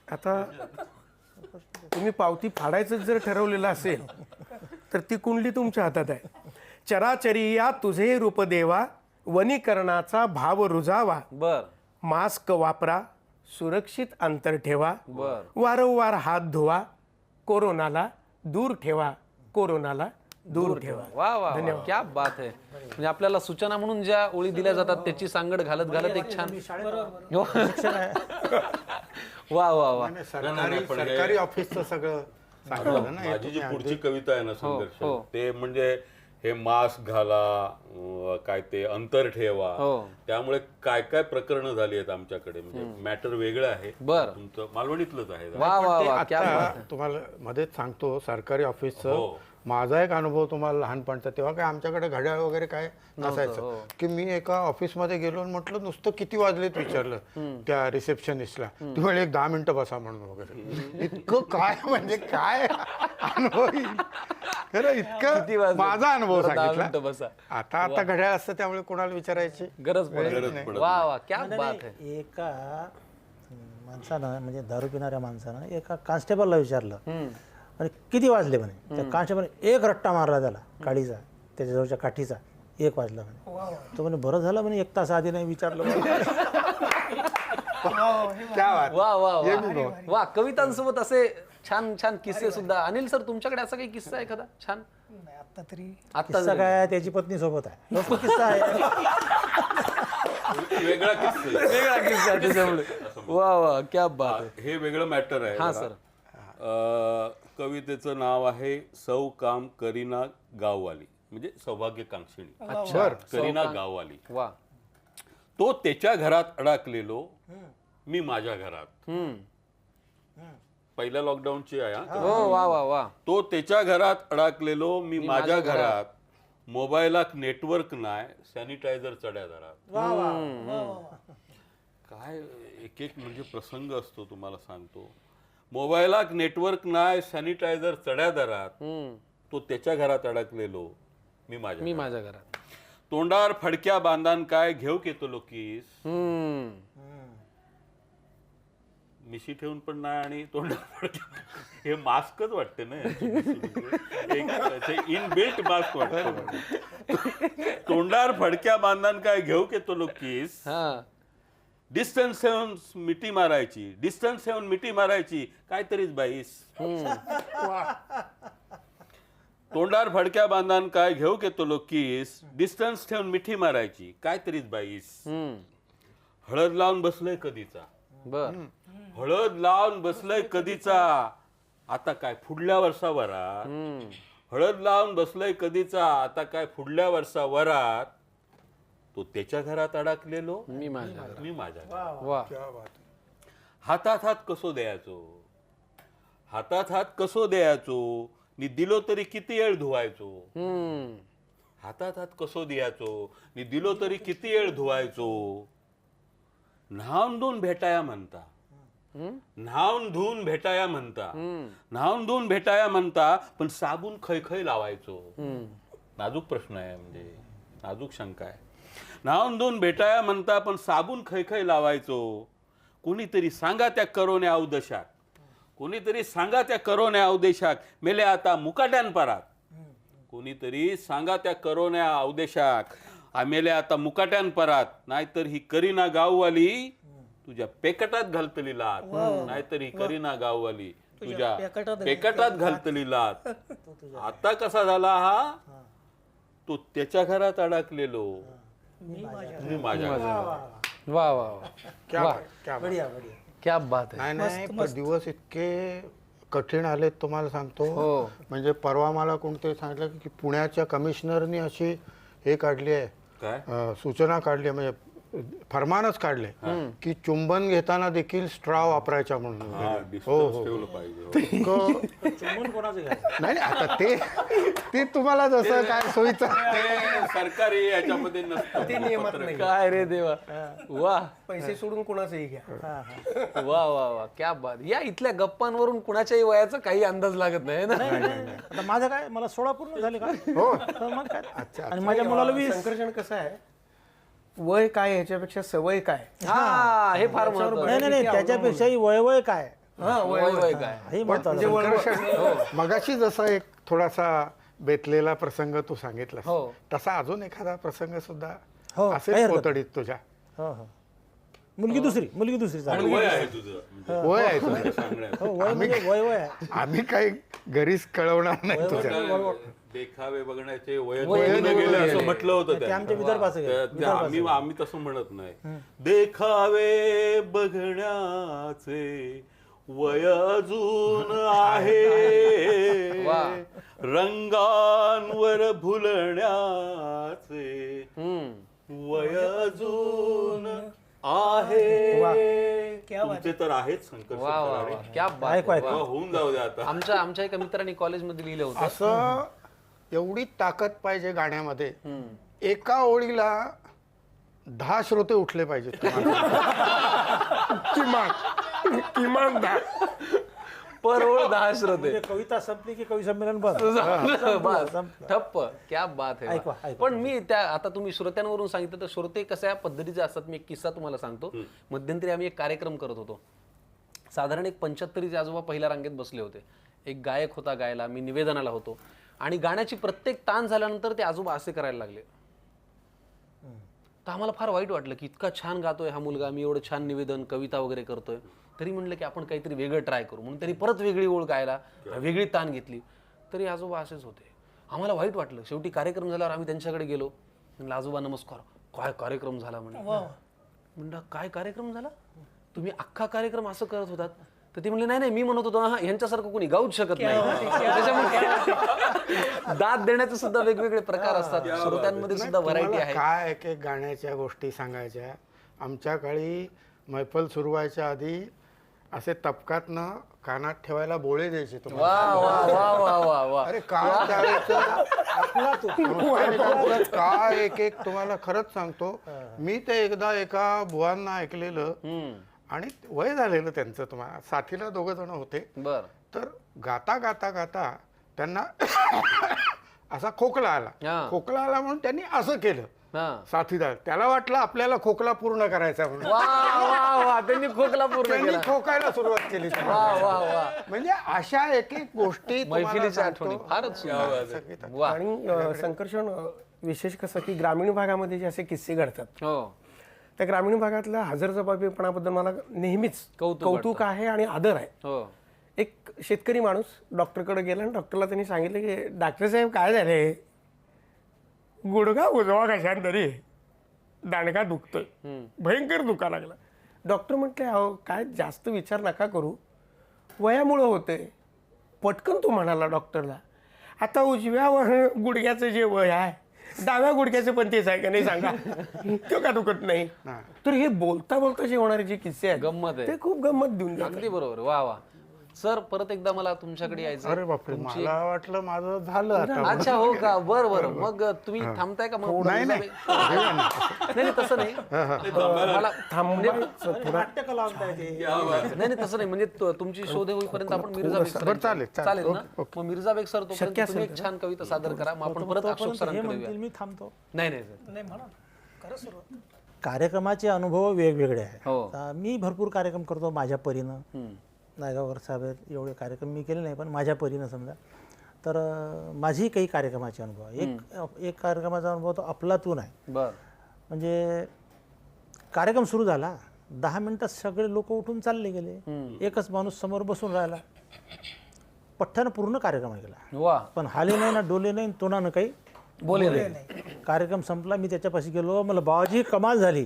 आता तुम्ही पावती फाडायचं जर ठरवलेलं असेल तर ती कुंडली तुमच्या हातात आहे. चराचरिया तुझे रूप देवा, वनीकरणाचा भाव रुजावा, बर मास्क वापरा, सुरक्षित अंतर ठेवा, बर वारंवार हात धुवा, कोरोनाला दूर ठेवा, कोरोनाला दूर ठेवा. वा वा वा, क्या बात आहे. म्हणजे आपल्याला सूचना म्हणून ज्या ओळी दिल्या जातात त्याची सांगड घालत घालत एक छान हो. वा वा वा सरकारी ऑफिसचं सगळं सांगितलं ना. माझी जी पुढची कविता आहे ना संघर्ष, हो. ते म्हणजे हे मास्क घाला, काय ते अंतर ठेवा, हो. त्यामुळे काय काय प्रकरणं झाली आहेत आमच्याकडे. म्हणजे मॅटर वेगळं आहे, बर तुमचं मालवणीतलंच आहे. वा वा ते वा, क्या बात आता आहे. तुम्हाला मध्येच सांगतो सरकारी ऑफिसचं हो. माझा एक अनुभव तुम्हाला लहानपणचा. तेव्हा काय आमच्याकडे घड्याळ वगैरे काय नसायचं की मी एका ऑफिसमध्ये गेलो आणि म्हटलं नुसतं किती वाजलेत विचारलं त्या रिसेप्शनिस्टला, ती म्हणे एक 10 मिनिटं बसा म्हणून वगैरे. इतकं काय म्हणजे काय अनुभव येईल. खरं किती इतकं वाजले? माझा अनुभव बरं, 10 मिनिटं सांगितला. बसा. आता घड्याळ असतं त्यामुळे कोणाला विचारायची गरज गरज पडत पडत वा वा, क्या नाही, बात आहे. नाही, एका माणसानं म्हणजे दारू पिणाऱ्या माणसानं एका कॉन्स्टेबलला विचारलं आणि किती वाजले म्हणे. त्या कॉन्स्टेबलने एक रट्टा मारला त्याला काडीचा, त्याच्याजवळच्या काठीचा. 1 वाजला म्हणे. तो म्हणे बरं झालं म्हणे 1 तास आधी नाही विचारलं. त्या वा वा वा वा, कवितांसोबत असे छान छान किस्से सुद्धा. अनिल सर, तुमच्याकडे असा काही किस्सा आहे एखादा छान? नाही, आता तरी आता किस्सा काय आहे, त्याची पत्नी सोबत आहे. तो किस्सा आहे. वेगळा किस्सा आहे. वेगळा किस्सा आहे त्याच्यामुळे. वा वा, क्या बात आहे. हे वेगळं मॅटर आहे. हा, जरा. सर. कवितेचं नाव आहे सौ काम करीना गाववाली, म्हणजे सौभाग्यकांक्षिणी. करीना गाववाली. वा तो त्याच्या घरात अडकलेलो, मी माझ्या घरात. पहिल्या लॉकडाऊनची आहे हा. हो, वा वा वा. तो त्याच्या घरात अडकलेलो, मी माझ्या घरात. मोबाईलाक नेटवर्क नाही, सॅनिटायझर चढ्या दारात. काय एक एक म्हणजे प्रसंग असतो, तुम्हाला सांगतो. मोबाईलाक नेटवर्क नाही, सॅनिटायझर चढ्या दारात. तो त्याच्या घरात अडकलेलो, मी माझ्या घरात. तोंडावर फडक्या बांधान काय घेऊ येतो लोकीस. मिशी ठेवून पण नाही आणि तोंडात हे मास्कच वाटते ना इन बिल्ट मास्क वाटतं. तोंडावर फडक्या बांधान काय घेऊ के तो लोक किस, हा डिस्टन्स ठेवून मिठी मारायची, डिस्टन्स ठेवून मिठी मारायची, काहीतरीच बाईस. तोंडावर फडक्या बांधान काय घेऊ के तो लोक किस, डिस्टन्स ठेवून मिठी मारायची, काहीतरीच बाईस. हळद लावून बसलंय कधीचा, बर हळद लावून बसलंय कधीचा, आता काय पुढल्या वर्षावरात. हळद लावून बसलंय कधीचा, आता काय पुढल्या वर्षावरात. तो त्याच्या घरात अडकलेलो, मी माझ्या मी माझ्या घरात. वा हातात हात कसो द्यायचो, हातात हात कसो द्यायचो, नि दिलो तरी किती वेळ धुवायचो. हातात हात कसो द्यायचो, नि दिलो तरी किती वेळ धुवायचो. न्हावून धुवून भेटाया म्हणता, न्हावून धुवून भेटाया म्हणता, न्हावून धुवून भेटाया म्हणता, पण साबून खै खै लावायचो. नाजूक प्रश्न आहे, म्हणजे नाजूक शंका आहे. न्हावून धुवून भेटाया म्हणता, पण साबून खै खै लावायचो. कोणीतरी सांगा त्या करोन्या अवदशात, कोणीतरी सांगा त्या करोन्या अवदेशात, मेले आता मुकाट्यान परात. कोणीतरी सांगा त्या करोन्या अवदेशात, मेले आता मुकाट्यान परात. नाहीतर ही करीना गाववाली तुझ्या पेकटात घालतली लात, नाहीतर ही करीना गाववाली तुझ्या पेकटात घालतली लात. आता कसा झाला हा, तो त्याच्या घरात अडकलेलो, मी माझ्या घरात. वा वा वा क्या बात, क्या बात. बढिया बढिया. क्या बात आहे. नाही नाही पण दिवस इतके कठीण आलेत तुम्हाला सांगतो. म्हणजे परवा मला कोणते सांगितलं की पुण्याच्या कमिशनरनी अशी हे काढली आहे, काय सूचना काढली आहे, म्हणजे फरमानच काढले की चुंबन घेताना देखील स्ट्रॉ वापरायचा म्हणून. हा, हो distance हो ठेवलं पाहिजे. इतकं- चुंबन कोणाचं घ्यायचं? नाही नाही, आता ते तुम्हाला जसं काय सोयीचं. ते सरकारी याच्यामध्ये नसतं, ते नियमात नाही. काय रे देवा. वा पैसे सोडून कोणाचंही घ्या. वा वा वा क्या बात. या इथल्या गप्पांवरून कुणाच्याही वयाचा काही अंदाज लागत नाही ना. आता माझं काय, मला 16 पूर्ण झाले का? हो तर मग काय. अच्छा आणि माझ्या मुलाला 20. संकर्षण कसं आहे, वय काय ह्याच्यापेक्षा सवय काय. हा हे फार महत्वाचं. नाही नाही नाही, त्याच्यापेक्षाही वय काय वय काय. हे महत्वाचं. मगाशी जसा एक थोडासा बेतलेला प्रसंग तू सांगितलास, हो. तसा अजून एखादा प्रसंग सुद्धा हो, काही असेल हरकत पोतडीत तुझ्या. हो हो. मुलगी दुसरी आणि वय आहे तुझं, म्हणजे वय आहे तुझं. सांगण्यात. हो, वय म्हणजे वय आहे. आम्ही काही घरीच कळवणार नाही तुझ्या. देखावे बघण्याचे वय वय निघून निघून गेले असं गेले. म्हटलं होतं ते त्यांनी. आमच्या विदर्भाचं आहे. ते आम्ही तसं म्हणत नाही. देखावे बघण्याचे वय अजून आहे, रंगांवर भुलण्याचे वय अजून आहे. तुमचे तर आहेत संकट. वा वा वा क्या बात ऐकू, आहे. ऐकू. होऊन जाऊ दे आता. आमच्या एका मित्रांनी कॉलेजमध्ये लिहिलं होतं. असं एवढी ताकद पाहिजे गाण्यामध्ये. एका ओळीला 10 श्रोते उठले पाहिजेत किमान किमान 10. पर ओळ 10 श्रोते. म्हणजे कविता संपली की कवी संमेलन बंद. बस, ठप्प. क्या बात आहे. ऐकवा, ऐकवा. पण मी त्या आता तुम्ही श्रोत्यांवरून सांगितलं तर श्रोते कशा पद्धतीचे असतात. मी एक किस्सा तुम्हाला सांगतो. मध्यंतरी आम्ही एक कार्यक्रम करत होतो. साधारण एक 75चे आजोबा पहिल्या रांगेत बसले होते. एक गायक होता गायला, मी निवेदनाला होतो. आणि गाण्याची प्रत्येक ताण झाल्यानंतर ते आजोबा असे करायला लागले. तर आम्हाला फार वाईट वाटलं की इतका छान गातोय हा मुलगा, मी एवढं छान निवेदन कविता वगैरे करतोय, तरी म्हणलं की आपण काहीतरी वेगळं ट्राय करू म्हणून त्यांनी परत वेगळी ओळ गायला, वेगळी ताण घेतली, तरी आजोबा असेच होते. आम्हाला वाईट वाटलं. शेवटी कार्यक्रम झाल्यावर आम्ही त्यांच्याकडे गेलो. म्हणलं आजोबा नमस्कार, काय कार्यक्रम झाला म्हणे. म्हणलं काय कार्यक्रम झाला, तुम्ही अख्खा कार्यक्रम असं करत होतात. तर ते म्हणले नाही नाही, मी म्हणत होतो हा यांच्यासारखं कोणी गाऊच शकत नाही. त्याच्यामुळे दाद देण्याचे सुद्धा वेगवेगळे प्रकार असतात. श्रोत्यांमध्ये सुद्धा व्हरायटी तुम्हाला आहे. काय एक एक गाण्याच्या गोष्टी सांगायच्या. आमच्या काळी मैफल सुरू व्हायच्या आधी असे तपकातनं कानात ठेवायला बोळे द्यायचे तुम्हाला. वा वा वा वा वा वा. अरे काय काय एक एक तुम्हाला खरंच सांगतो. मी ते एकदा एका बुवांना ऐकलेलं आणि वय झालेलं त्यांचं, तुम्हाला साथीला 2 जण होते. बर तर गाता गाता गाता त्यांना असा खोकला आला. हा. खोकला आला म्हणून त्यांनी असं केलं हा साथीदार. त्याला वाटलं आपल्याला खोकला पूर्ण करायचा म्हणून वा वा वा त्यांनी खोकला पूर्ण त्यांनी केला खोकायला सुरुवात केली. वा वा वा म्हणजे अशा एक एक गोष्टी तुम्हाला मैफिलीच्या सांगतो. आठवणी फारच सुंदर. वा आणि संकर्षण विशेष कसं की ग्रामीण भागामध्ये जे असे किस्से घडतात हो त्या ग्रामीण भागातल्या हजरजबाबीपणाबद्दल मला नेहमीच कौतुक कौतुक आहे आणि आदर आहे. हो एक शेतकरी माणूस डॉक्टरकडे गेला आणि डॉक्टरला त्यांनी सांगितलं की डॉक्टर साहेब काय झाले, गुडघा उजवा कशाने तरी दांडगा दुखतोय, भयंकर दुखा लागला. डॉक्टर म्हटले अहो काय जास्त विचार नका करू, वयामुळं होते. पटकन तो म्हणाला डॉक्टरला, आता उजव्या गुडघ्याचं जे वय आहे डाव्या गुडघ्याचं पण तेच आहे का नाही सांगा, तो का दुखत नाही. तर हे बोलता बोलता जे होणारे जे किस्से आहेत गंमत आहे ते खूप गंमत देऊन जातात. अगदी बरोबर वा वा सर परत एकदा मला तुमच्याकडे यायचं अरे बापरे, मला वाटलं माझं झालं आता. अच्छा हो का बरं बरं मग तुम्ही थांबताय का मग नाही, नाही. नाही नाही तसं नाही मला नाट्यकला म्हणताय ते. नाही नाही तसं नाही म्हणजे तुमची शोध होईपर्यंत आपण मिर्झा बेग बरं, चालेल, सरांची- चालेल. चालेल ना मग मिर्झा बेग सर तोपर्यंत तुम्ही एक छान कविता सादर करा मग आपण परत अशोक तोपर्यंत हे सरांकडे म्हणतील येऊया. मी थांबतो. नाही नाही sir. नाही म्हणा करा सुरुवात. कार्यक्रमाचे अनुभव वेगवेगळे आहेत. हो आता मी भरपूर कार्यक्रम करतो माझ्या परीनं. नायगावकर साहेब आहेत, एवढे कार्यक्रम मी केले नाही पण माझ्या परीनं समजा. तर माझी काही कार्यक्रमाचे अनुभव आहे. एक कार्यक्रमाचा अनुभव तो अफलातून आहे. बर म्हणजे कार्यक्रम सुरू झाला 10 मिनिटात सगळे लोक उठून चालले गेले. एकच माणूस समोर बसून राहिला. पठ्ठ्यानं पूर्ण कार्यक्रम ऐकला वा पण हाले नाही ना डोले नाही तोंडानं काही बोले नाही कार्यक्रम संपला. मी त्याच्यापाशी गेलो, मला बाबाजी कमाल झाली.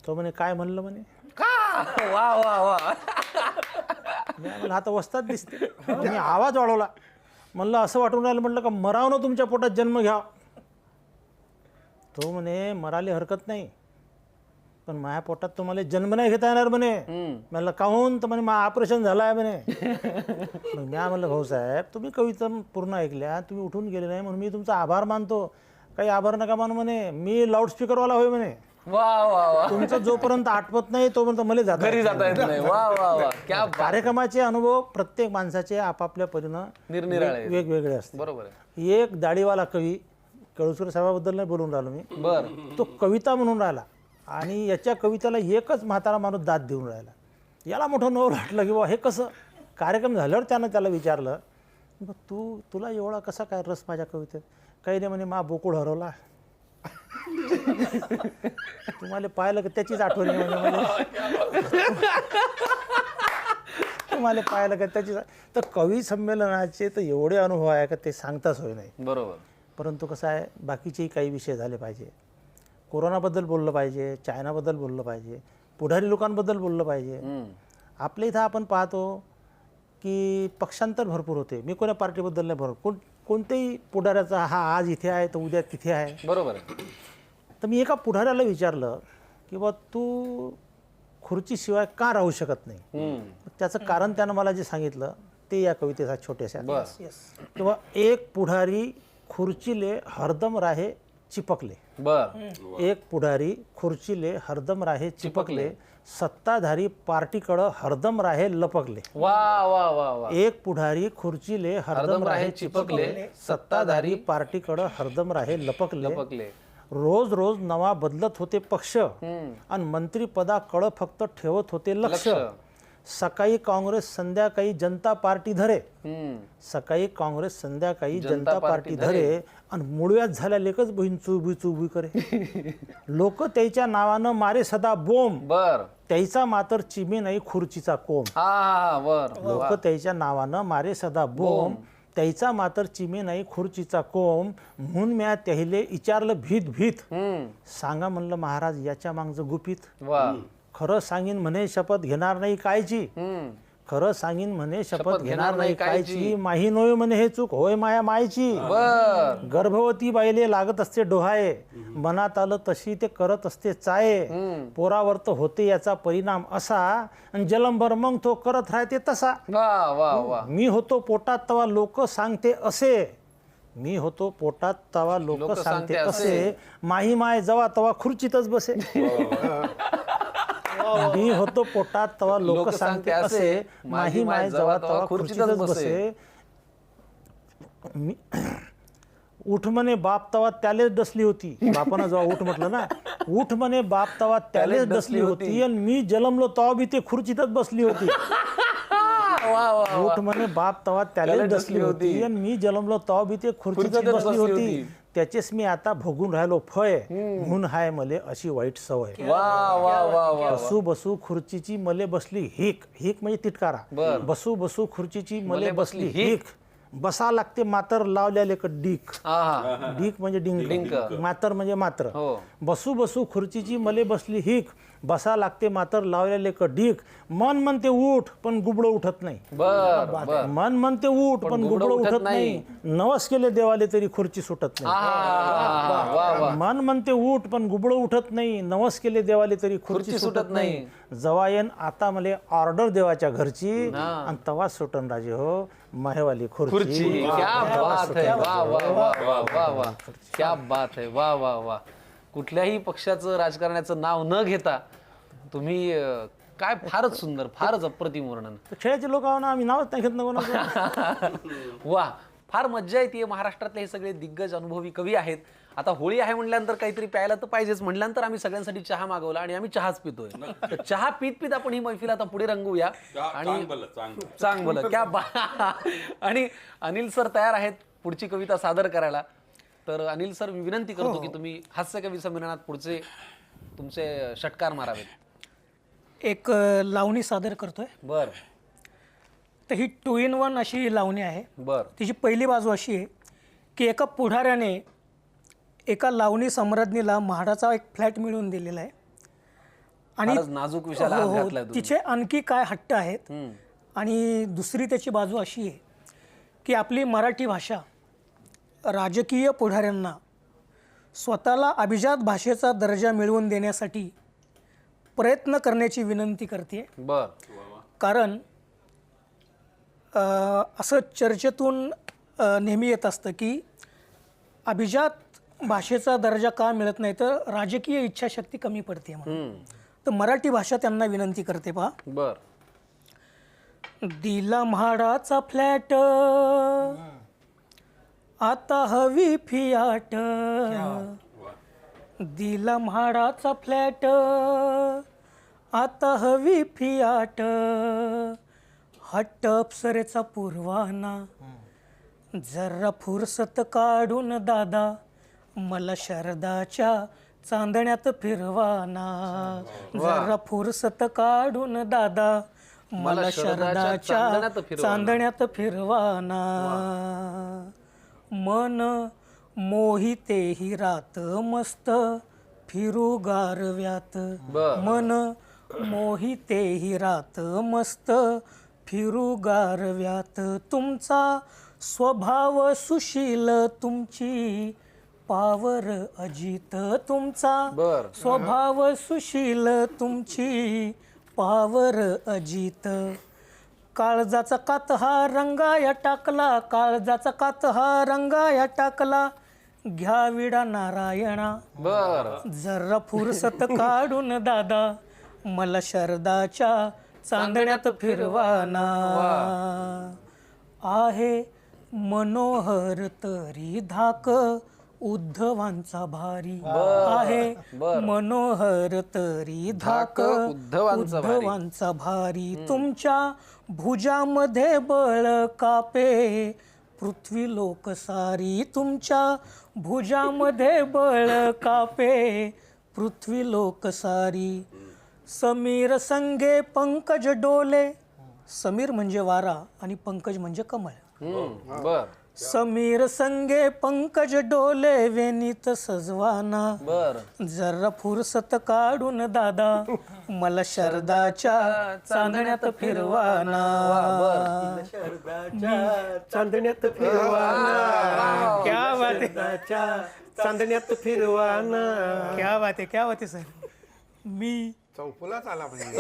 तो म्हणे काय म्हणलं म्हणे. का वा वा वा मी म्हणलं आता वस्ताद दिसते. मी आवाज वाढवला. म्हणलं असं वाटून राहिलं म्हटलं का मराव ना तुमच्या पोटात जन्म घ्या. तो म्हणे मराले हरकत नाही पण माझ्या पोटात तुम्हाला जन्म नाही घेता येणार म्हणे. म्हणलं काहून तर म्हणे मा ऑपरेशन झालं आहे म्हणे. मग मी म्हणलं भाऊसाहेब तुम्ही कविता पूर्ण ऐकल्या, तुम्ही उठून गेले नाही म्हणून मी तुमचा आभार मानतो. काही आभार नका मानू म्हणे, मी लाऊडस्पीकरवाला होय म्हणे. वा वा वा तुमचं जोपर्यंत आठवत नाही तोपर्यंत मला जाता घरी येत जाता येत नाही वा वा वा क्या बात. कार्यक्रमाचे अनुभव प्रत्येक माणसाचे आपापल्या परीनं निरनिराळे आहेत. वेगवेगळे असतात. बरोबर आहे एक दाढीवाला कवी, कळसुर साहेबाबद्दल नाही बोलून राहिलो मी, बर तो कविता म्हणून राहिला आणि याच्या कवितेला एकच म्हातारा माणूस दाद देऊन राहिला. याला मोठं नवल वाटलं की बा हे कसं. कार्यक्रम झाल्यावर त्यानं त्याला विचारलं बा तुला एवढा कसा काय रस माझ्या कवितेत. काही नाही म्हणे मा बोकुड हरवला. तुम्हाला पाहिलं की त्याचीच आठवण आहे म्हणजे तुम्हाला पाहिलं का त्याची. तर कवी संमेलनाचे तर एवढे अनुभव आहे का ते सांगताच होय नाही. बरोबर परंतु कसं आहे बाकीचेही काही विषय झाले पाहिजे. कोरोनाबद्दल बोललं पाहिजे, चायनाबद्दल बोललं पाहिजे, पुढारी लोकांबद्दल बोललं पाहिजे. आपल्या इथं आपण पाहतो की पक्षांतर भरपूर होते. मी कोण्या पार्टीबद्दल नाही भरपूर कोणत्याही पुढाऱ्याचा हा आज इथे आहे तर उद्या तिथे आहे. बरोबर आहे तर मी एका पुढाऱ्याला विचारलं की बा तू खुर्चीशिवाय का राहू शकत नाही. त्याचं कारण त्यानं मला जे सांगितलं ते या कवितेचा छोट्याशा किंवा एक पुढारी खुर्चीले हरदम राहे चिपकले. बर एक पुढारी खुर्चीले हरदम राहे चिपकले, सत्ताधारी पार्टीकडं हरदम राहे लपकले. वा वा वा वा एक पुढारी खुर्चीले हरदम राहे चिपकले, सत्ताधारी पार्टीकडं हरदम राहे लपकले. पकले रोज रोज नवा बदलत होते पक्ष आणि मंत्रिपदाकडं फक्त ठेवत होते लक्ष. सकाळी काँग्रेस संध्याकाळी जनता पार्टी धरे, सकाळी काँग्रेस संध्याकाळी जनता पार्टी धरे आणि मुळव्यात झाल्या लेकच बहीण चुबी चुबी करे. लोक त्याच्या नावानं मारे सदा बोंब, बर त्याचा मात्र चिमे नाही खुर्चीचा कोंब. हा बर लोक त्याच्या नावानं मारे सदा बोंब, त्याचा मात्र चिमे नाही खुर्चीचा कोंब. म्हणून म्या त्याहिले विचारलं भीत भीत, सांगा म्हणलं महाराज याच्या मागचं गुपित. वा खरं सांगीन म्हणे शपथ घेणार नाही कायची, खरं सांगीन म्हणे शपथ घेणार नाही कायची. माही नोय म्हणे हे चूक होय माया मायची. बर गर्भवती बाईले लागत असते डोहाये, मनात आलं तशी ते करत असते चाये. पोरावर तर होते याचा परिणाम असा, आणि जलंभर मग तो करत राहते तसा. वा वा वा मी होतो पोटात तवा लोक सांगते असे, मी होतो पोटात तवा लोक सांगते असे. माही माय जवा तवा खुर्चीतच बसे. मी होतो पोटात तवा लोक सांगते असे, माही माय जवा तवा खुर्चीतच बसे. उठ म्हणे बाप तवा त्यालेच डसली होती. बापानं जेव्हा उठ म्हटलं ना, उठ म्हणे बाप तवा त्यालेच डसली होती आणि मी जलमलो तेव्हा बी ते खुर्चीतच बसली होती. उठ म्हणे बाप तवा त्यालेच डसली होती आणि मी जलमलो तेव्हा बी ते खुर्चीतच बसली होती. त्याचेच मी आता भोगून राहिलो फय, म्हणून हाय मले अशी वाईट सवय. वा वा वा वा. बसू बसू खुर्चीची मले बसली हिक. हिक म्हणजे तिटकारा. बसू बसू खुर्चीची मले बसली हिक. बसा लागते मातर लावल्याले डीक. हा डीक म्हणजे डिंक, मातर म्हणजे मात्र. हो. बसू बसू खुर्चीची मले बसली हिक. बसा लागते मातर लावल्याले डीक. मन म्हणते उठ पण गुबडं उठत नाही. बर बर. मन म्हणते उठ पण गुबडं उठत नाही. नवस केले देवाले तरी खुर्ची सुटत नाही. वा वा. मन म्हणते उठ पण गुबडं उठत नाही. नवस केले देवाले तरी खुर्ची सुटत नाही. जवायन आता मले ऑर्डर देवाच्या घरची आणि तवा सुटन राजे हो माहेवाली खुर्ची. क्या बात है. वा वा वा वा वा वा. क्या बात है. वा वा वा. कुठल्याही पक्षाचं राजकारणाचं नाव न घेता तुम्ही काय फारच सुंदर, फारच अप्रतिम वर्णन. खेळाचे लोक आहो ना, आम्ही नावच नाही घेत ना कोणाचं. वा, फार मज्जा येते. महाराष्ट्रातले हे सगळे दिग्गज अनुभवी कवी आहेत. आता होळी आहे म्हणल्यानंतर काहीतरी प्यायला तर पाहिजेच. म्हटल्यानंतर आम्ही सगळ्यांसाठी चहा मागवला आणि आम्ही चहाच पितोय. तर चहा पित पित आपण ही मैफिल आता पुढे रंगवूया. आणि चांगलं क्या बा. आणि अनिल सर तयार आहेत पुढची कविता सादर करायला. तर अनिल सर, मी विनंती करतो की तुम्ही हास्य कवी संमेलनात पुढचे तुमचे षटकार मारावेत. एक लावणी सादर करतोय. बर तर ही 2 in 1 अशी लावणी आहे. बर. तिची पहिली बाजू अशी आहे की एका पुढाऱ्याने एका लावणी सम्राज्ञीला म्हाडाचा एक फ्लॅट मिळवून दिलेला आहे. आणि फारच नाजूक विषयाला हात घातलाय तुम्ही. तिचे आणखी काय हट्ट आहेत. आणि दुसरी त्याची बाजू अशी आहे की आपली मराठी भाषा राजकीय पुढाऱ्यांना स्वतःला अभिजात भाषेचा दर्जा मिळवून देण्यासाठी प्रयत्न करण्याची विनंती करते. बर. कारण असं चर्चेतून नेहमी येत असतं की अभिजात भाषेचा दर्जा का मिळत नाही, तर राजकीय इच्छाशक्ती कमी पडते म्हणून. तर मराठी भाषा त्यांना विनंती करते. पहा, बर. दिला म्हाडाचा फ्लॅट आता हवी फियाट. दिला म्हाडाचा फ्लॅट आता हवी फियाट. हट्ट अप्सरेचा पुरवाना जरा फुरसत काढून दादा मला शरदाच्या चांदण्यात फिरवाना. जरा फुरसत काढून दादा मला शरदाच्या चांदण्यात फिरवाना. मन मोहिते ही रात मस्त फिरू गारव्यात. मन मोहिते ही रात मस्त फिरू गारव्यात. तुमचा स्वभाव सुशील तुमची पावर अजित. तुमचा स्वभाव सुशील तुमची पावर अजित. काळजाचा कात हा रंगाया टाकला. काळजाचा कात हा रंगाया टाकला. घ्या विडा नारायणा. बर. जरा फुरसत काढून दादा मला शरदाच्या चांदण्यात फिरवाना. आहे मनोहर तरी धाक उद्धवांचा भारी. आहे मनोहर तरी धाक उद्धवांचा भारी. तुमच्या भुजामध्ये बळ कापे पृथ्वी लोक सारी. तुमच्या भुजामध्ये बळ कापे पृथ्वी लोक सारी. समीर संगे पंकज डोले. समीर म्हणजे वारा आणि पंकज म्हणजे कमळ. बर. समीर संगे पंकज डोले वेणीत सजवाना. बर. जरा फुरसत काढून दादा मला शरदाच्या चांदण्यात फिरवाना. चांदण्यात फिरवाना. क्या बात आहे. चांदण्यात फिरवाना. क्या बात आहे. क्या बात आहे सर. मी चौफुलाच आला म्हणजे.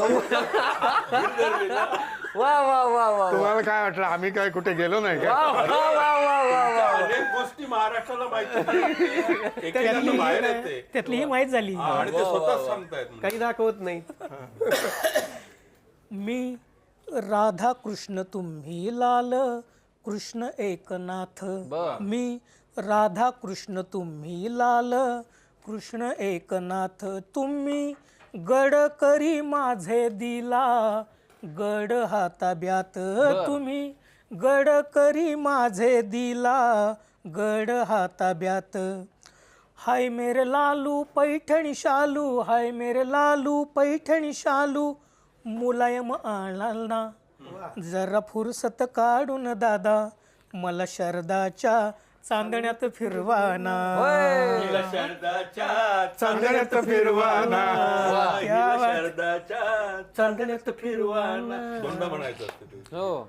वा वा वा वा. तुम्हाला काय वाटलं आम्ही काय कुठे गेलो नाही का? वा वा वा वा. अनेक गोष्टी महाराष्ट्राला माहिती एकेकांना बाहेर येते त्यातली ही माहीत झाली. आणि ते स्वतःच सांगतायत. काही दाखवत नाही. मी राधा कृष्ण तुम्ही लाल कृष्ण एकनाथ. मी राधा कृष्ण तुम्ही लाल कृष्ण एकनाथ तुम्ही गड करी माझे दिला गड हाताब्यात तुम्ही गड करी माझे दिला गड हाताब्यात हाय मेरे लालू पैठणी शालू हाय मेरे लालू पैठणी शालू मुलायम आळालना जरा फुरसत काढून दादा मला शरदाच्या चांदण्यात फिरवाना चांदण्यात फिरवाना चांदण्यात फिरवाना दोनदा म्हणायचं असतं ते. हो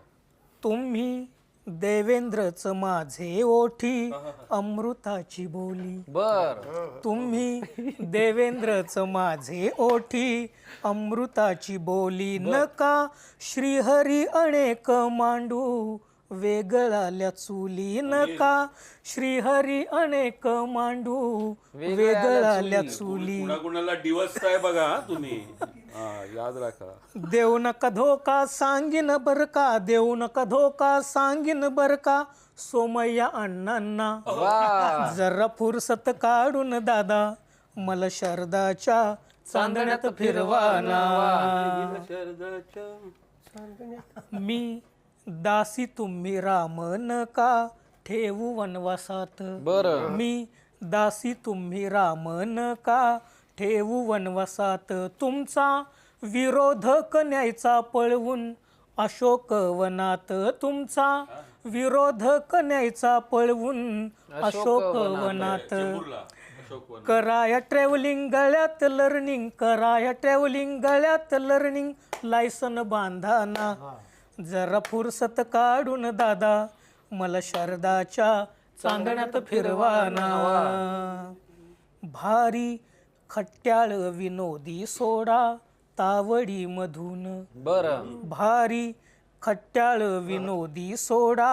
तुम्ही देवेंद्रच माझे ओठी अमृताची बोली बर तुम्ही देवेंद्रच माझे ओठी अमृताची बोली नका श्रीहरी अनेक मांडू वेगळाल्या चुली नका श्रीहरी अनेक मांडू वेगळाल्या चुली कुणाकुणाला दिवस आहे बघा हा तुम्ही हा, याद राखा. देऊ नका धोका सांगीन बर का देऊ नका धोका सांगीन बर का सोमय्या अण्णांना जरा फुरसत काढून दादा मला शरदाच्या चांदण्यात फिरवाना मी दासी तुम्ही राम नका ठेवू वनवासात बर मी दासी तुम्ही राम नका ठेवू वनवासात तुमचा विरोधक न्यायचा पळवून अशोकवनात तुमचा विरोधक न्यायचा पळवून अशोकवनात कराया ट्रॅव्हलिंग गळ्यात लर्निंग कराया ट्रॅव्हलिंग गळ्यात लर्निंग लायसन बांधाना जरा फुरसत काढून दादा मला शरदाच्या चांदण्यात फिरवाना भारी खट्याळ विनोदी सोडा तावडी मधून बर भारी खट्याळ विनोदी सोडा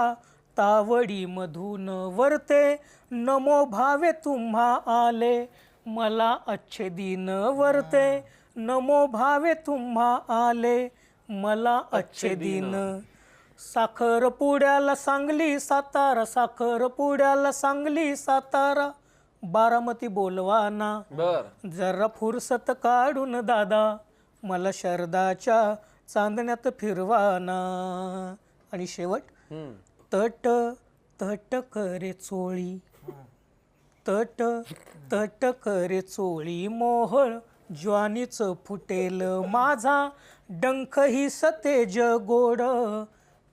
तावडी मधून वरते नमो भावे तुम्हा आले मला अच्छे दिन वरते नमो भावे तुम्हा आले मला अच्छे दिन साखर पुड्याला सांगली सातारा साखर पुड्याला सांगली सातारा बारामती बोलवाना बर जरा फुरसत काढून दादा मला शरदाच्या चांदण्यात फिरवाना आणि शेवट तट तट करे चोळी तट तट करे चोळी मोहळ ज्वानीच फुटेल माझा डंख ही सतेज गोड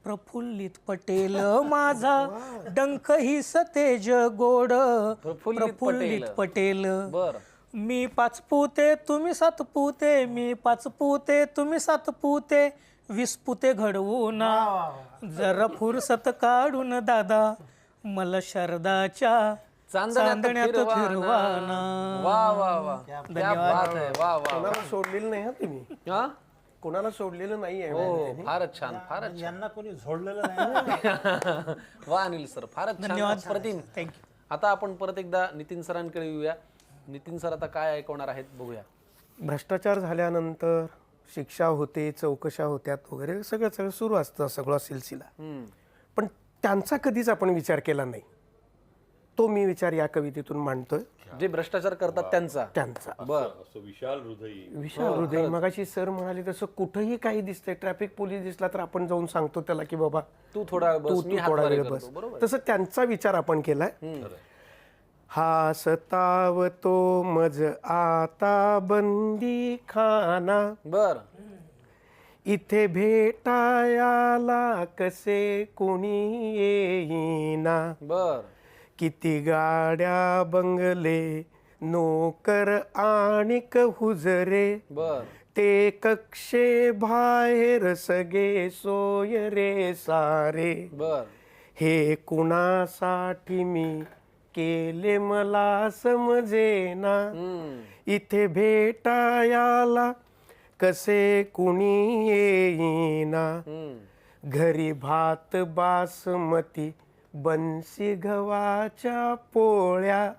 प्रफुल्लित पटेल माझा डंख ही सतेज गोड प्रफुल्लित पटेल बर मी 5 पुते तुम्ही 7 पुते मी 5 पुते तुम्ही 7 पुते 20 पुते घडवूना जरा फुरसत काढून दादा मला शरदाच्या चांदण्यात फिरवाना वा वा वा क्या बात आहे वा वा कोणाला सोडलेलं नाही हा तुम्ही हा कोणाला सोडलेलं नाहीये हो फारच छान फारच छान. यांना कोणी झोडलेलं नाही वा अनिल सर फारच छान अप्रतिम थँक्यू आता आपण परत एकदा नितीन सरांकडे येऊया नितीन सर आता काय ऐकवणार आहेत बघूया भ्रष्टाचार झाल्यानंतर शिक्षा होते चौकशा होत्यात वगैरे सगळं सगळं सुरू असतं सगळा सिलसिला पण त्यांचा कधीच आपण विचार केला नाही तो मी विचार या कवितेतून मांडतोय जे भ्रष्टाचार करतात त्यांचा बर असं विशाल हृदयी विशाल हृदय मगाशी सर म्हणाले तसं कुठंही काही दिसतंय ट्रॅफिक पोलीस दिसला तर आपण जाऊन सांगतो त्याला की बाबा तू थोडा वेळ तू बस मी तू थोडा हातवारे वेळ बस करतो बरोबर तसं त्यांचा विचार आपण केलाय हा सतावतो मज आता बंदी खाना बर इथे भेटायाला कसे कोणी येईना बर किती गाड्या बंगले नोकर आणिक हुजरे बर ते कक्षे बाहेर सगळे सोय रे सारे बर हे कुणासाठी मी केले मला समजेना इथे भेटायाला कसे कुणी येईना घरी भात बासमती बन्सी गव्हाच्या पोळ्या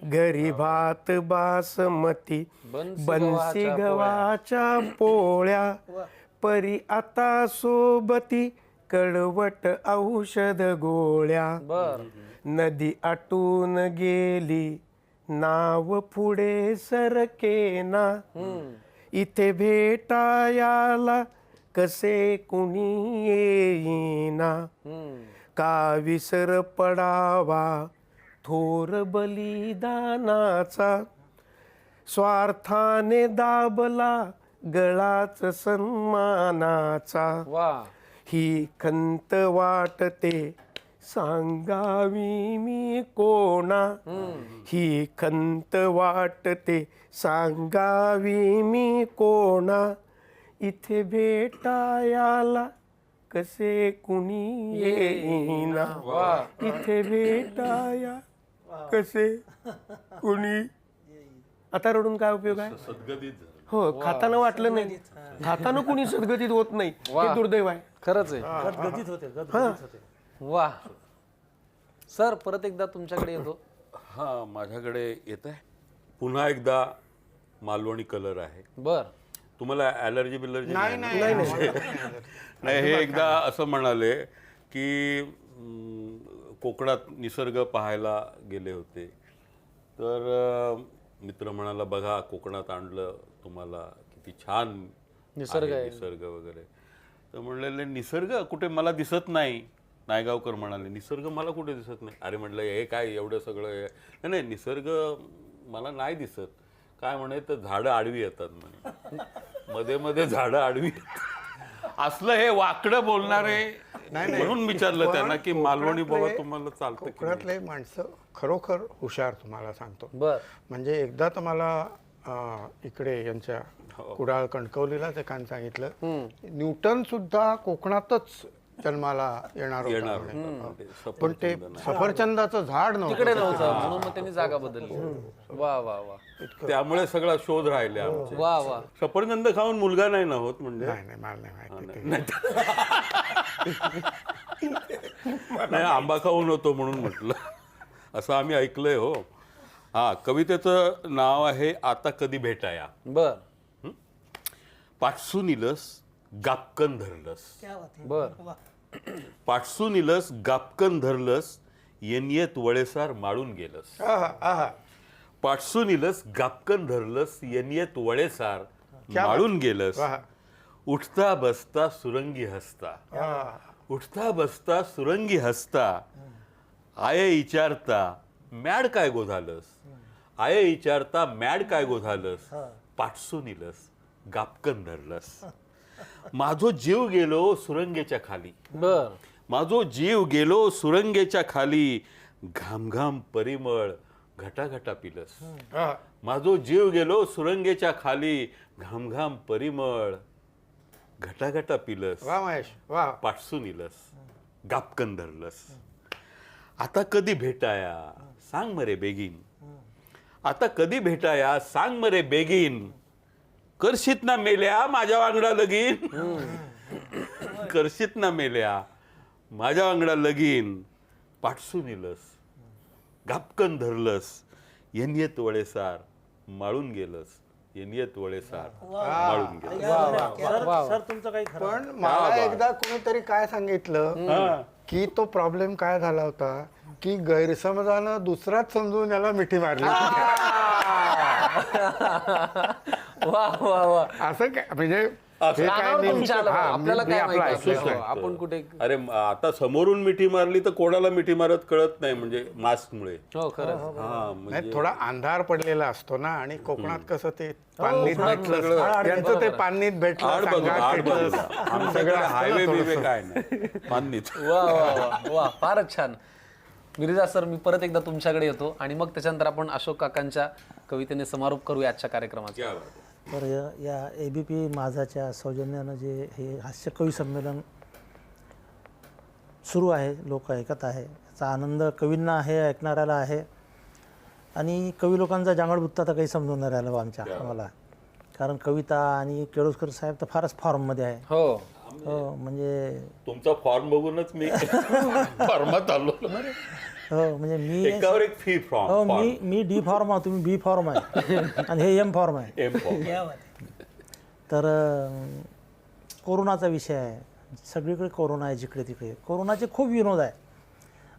घरी भात बासमती बन्सी गव्हाच्या पोळ्या परी आता सोबती कडवट औषध गोळ्या बर नदी आटून गेली नाव पुढे सरकेना इथे भेटायाला कसे कुणी येईना का विसर पडावा थोर बलिदानाचा स्वार्थाने दाबला गळाच सन्मानाचा वा ही खंत वाटते सांगावी मी कोणा ही खंत वाटते सांगावी मी कोणा इथे भेटायाला कसे कुणी येईना इथे भेटाया कसे कुणी. आता रडून काय उपयोग आहे. सद्गदित झालं. हो, खाताना वाटलं नाही, खाताना कुणी सद्गतीत होत नाही, हे दुर्दैव आहे. खरंच आहे. गदगदित होते गदगदित होते. वा सर परत एकदा तुमच्याकडे येतो. हा माझ्याकडे येत आहे पुन्हा एकदा मालवणी कलर आहे. बर तुम्हाला ॲलर्जी बिलर्जी नाही ना? नाही नाही हे एकदा असं म्हणाले की कोकणात निसर्ग पाहायला गेले होते तर मित्र म्हणाला बघा कोकणात आणलं तुम्हाला किती छान निसर्ग आहे. निसर्ग वगैरे. तर म्हणलेले निसर्ग कुठे मला दिसत नाही. नायगावकर म्हणाले निसर्ग मला कुठे दिसत नाही. अरे म्हटलं हे काय एवढं सगळं नाही नाही निसर्ग मला नाही दिसत. काय म्हणे तर झाडं आडवी येतात म्हणे मध्ये मध्ये झाडं आडवी असलं हे वाकडं बोलणारे म्हणून विचारलं त्यांना की मालवणी बाबा तुम्हाला चालतं की नाही? कोकणातले माणसं खरोखर हुशार तुम्हाला सांगतो. बर म्हणजे एकदा तर मला इकडे यांच्या कुडाळ कणकवलीलाच एकाने सांगितलं न्यूटन सुद्धा कोकणातच जन्माला येणार होता म्हणे. पण ते सफरचंदाचं झाड तिकडे नव्हतं. नव्हतं म्हणून मग त्यांनी जागा बदलली. वा वा वा त्यामुळे सगळा शोध राहिले आमचे. वा वा सफरचंद खाऊन मुलगा नाही ना होत म्हणजे नाही नाही मला नाही माहिती ते. नाही आंबा खाऊन होतो म्हणून म्हटलं असं आम्ही ऐकलंय. हो हा कवितेचं नाव आहे आता कधी भेटाया. बर पाटसून इलस गापकन धरलस. बर पाटसून इलस गापकन धरलस येनियत वळेसार माळून गेलस. आहा, आहा. पाटसून इलस गापकन धरलस येनियत वळेसार माळून गेलस. वाह. उठता बसता सुरंगी हसता. उठता बसता सुरंगी हसता आये विचारता मॅड काय गो झालंस. आये विचारता मॅड काय गो झालंस. पाटसून इलस गापकन धरलस. माझो जीव गेलो सुरंगेच्या खाली. बर माझो जीव गेलो सुरंगेच्या खाली घामघाम परिमळ घटाघटा पिलस. आहा. माझो जीव गेलो सुरंगेच्या खाली घामघाम परिमळ घटाघटा पिलस. वा महेश वा. पाटसून इलस गापकन धरलस. आता कधी भेटाया सांग मरे बेगीन. आता कधी भेटाया सांग मरे बेगीन. करशीत ना मेल्या माझ्या वांगडा लगीन. करशीत ना मेल्या माझ्या वांगडा लगीन. पाटसून इलस गापकन धरलस येनियत वळेसार माळून गेलस. येनियत वळेसार माळून गेलस. सर तुमचं काही खरं पण मला एकदा कोणीतरी काय सांगितलं की तो प्रॉब्लेम काय झाला होता की गैरसमजानं दुसराच समजून याला मिठी मारली. वा वा वा असं काय म्हणजे हे काय कानावर नेमकं- तुमच्या आलं. हा, आपल्याला मी काय आपलं माहिती ऐकलंय. आपलं? आपण कुठे अरे आता समोरून मिठी मारली तर कोणाला मिठी मारत कळत नाही म्हणजे मास्कमुळे. हो खरं हा म्हणजे नाही थोडा अंधार पडलेला असतो ना आणि कोकणात कसं ते पानीत भेटलं त्यांचं ते पानीत भेटलं आड बाजूला सांगाड आड भेटलं. बाजूला आमच्याकडे हायवे बिवे काय नाही पानीत. वा वा वा वा फारच छान. मिर्झा सर मी परत एकदा तुमच्याकडे येतो आणि मग त्याच्यानंतर आपण अशोक काकांच्या कवितेने समारोप करूया आजच्या कार्यक्रमाचा. क्या बात आहे. तर या ABP माझाच्या सौजन्यानं जे हे हास्य कवी संमेलन सुरू आहे लोक ऐकत आहे याचा आनंद कवींना आहे ऐकणाऱ्याला आहे आणि कवी लोकांचा जांगडबुत्ता तर काही समजून नाही राहिलं आम्हाला कारण कविता आणि केळुसकर साहेब तर फारच फॉर्ममध्ये आहे. हो हो म्हणजे तुमचा फॉर्म बघूनच मी फॉर्मात आलो. हो म्हणजे मी एकावर एक फी हो फॉर्म मी D फॉर्म आहे तुम्ही B फॉर्म आहे आणि हे M फॉर्म आहे. M form. तर कोरोनाचा विषय आहे सगळीकडे कोरोना आहे जिकडे तिकडे कोरोनाचे खूप विनोद आहे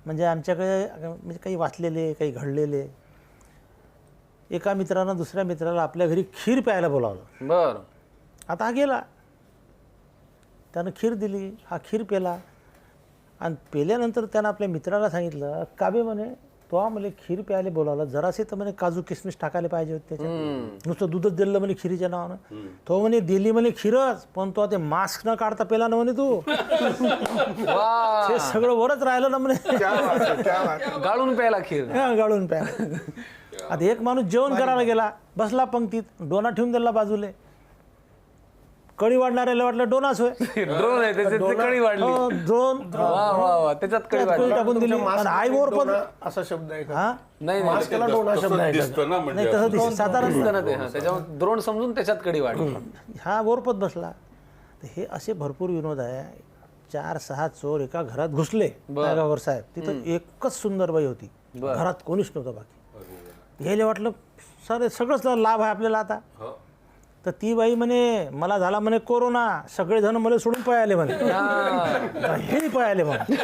म्हणजे आमच्याकडे म्हणजे काही वाचलेले, काही घडलेले. एका मित्रानं दुसऱ्या मित्राला आपल्या घरी खीर प्यायला बोलावलं. बर. आता हा गेला, त्यानं खीर दिली, हा खीर प्याला आणि पेल्यानंतर त्यानं आपल्या मित्राला सांगितलं, काबे म्हणे तो मला खीर प्यायला बोलावलं, जरासे तर म्हणे काजू किसमिस टाकायला पाहिजे होते त्याच्यात, नुसतं दूधच दिलं म्हणे खिरीच्या नावानं. तो म्हणे दिली म्हणे खीरच, पण तो ते मास्क न काढता पेला ना म्हणे तू. वा. ते सगळं वरच राहिलं ना म्हणे. क्या बात आहे, क्या बात आहे. गाळून प्यायला खीर. हा, गाळून प्यायला. आता एक माणूस जेवण करायला गेला, बसला पंक्तीत, डोना ठेवून दिला बाजूले. कळी वाढणाऱ्याला वाटलं डोनाच होय. ड्रोन आहे त्याच्यात ते कळी वाढली. हो, ड्रोन वा वा वा, त्याच्यात कळी वाढली. टाकून दिली आणि आईवर पण असा शब्द आहे का? हा नाही नाही, मास्कला डोना शब्द आहे का? दिसतं ना म्हणजे नाही तसं दिसतं साधारण दिसतं ना ते. हा, त्याच्यामुळे द्रोण समजून त्याच्यात कळी वाढली. हा वरपत बसला. तर हे असे भरपूर विनोद आहे. 4-6 चोर एका घरात घुसले नागावर साहेब. तिथं एकच सुंदर बाई होती, घरात कोणीच नव्हतं बाकी. यायला वाटलं सर सगळंच लाभ आहे आपल्याला आता. तर ती बाई म्हणे मला झाला म्हणे कोरोना, सगळेजण मला सोडून पळाले म्हणे. हे पळाले म्हणे.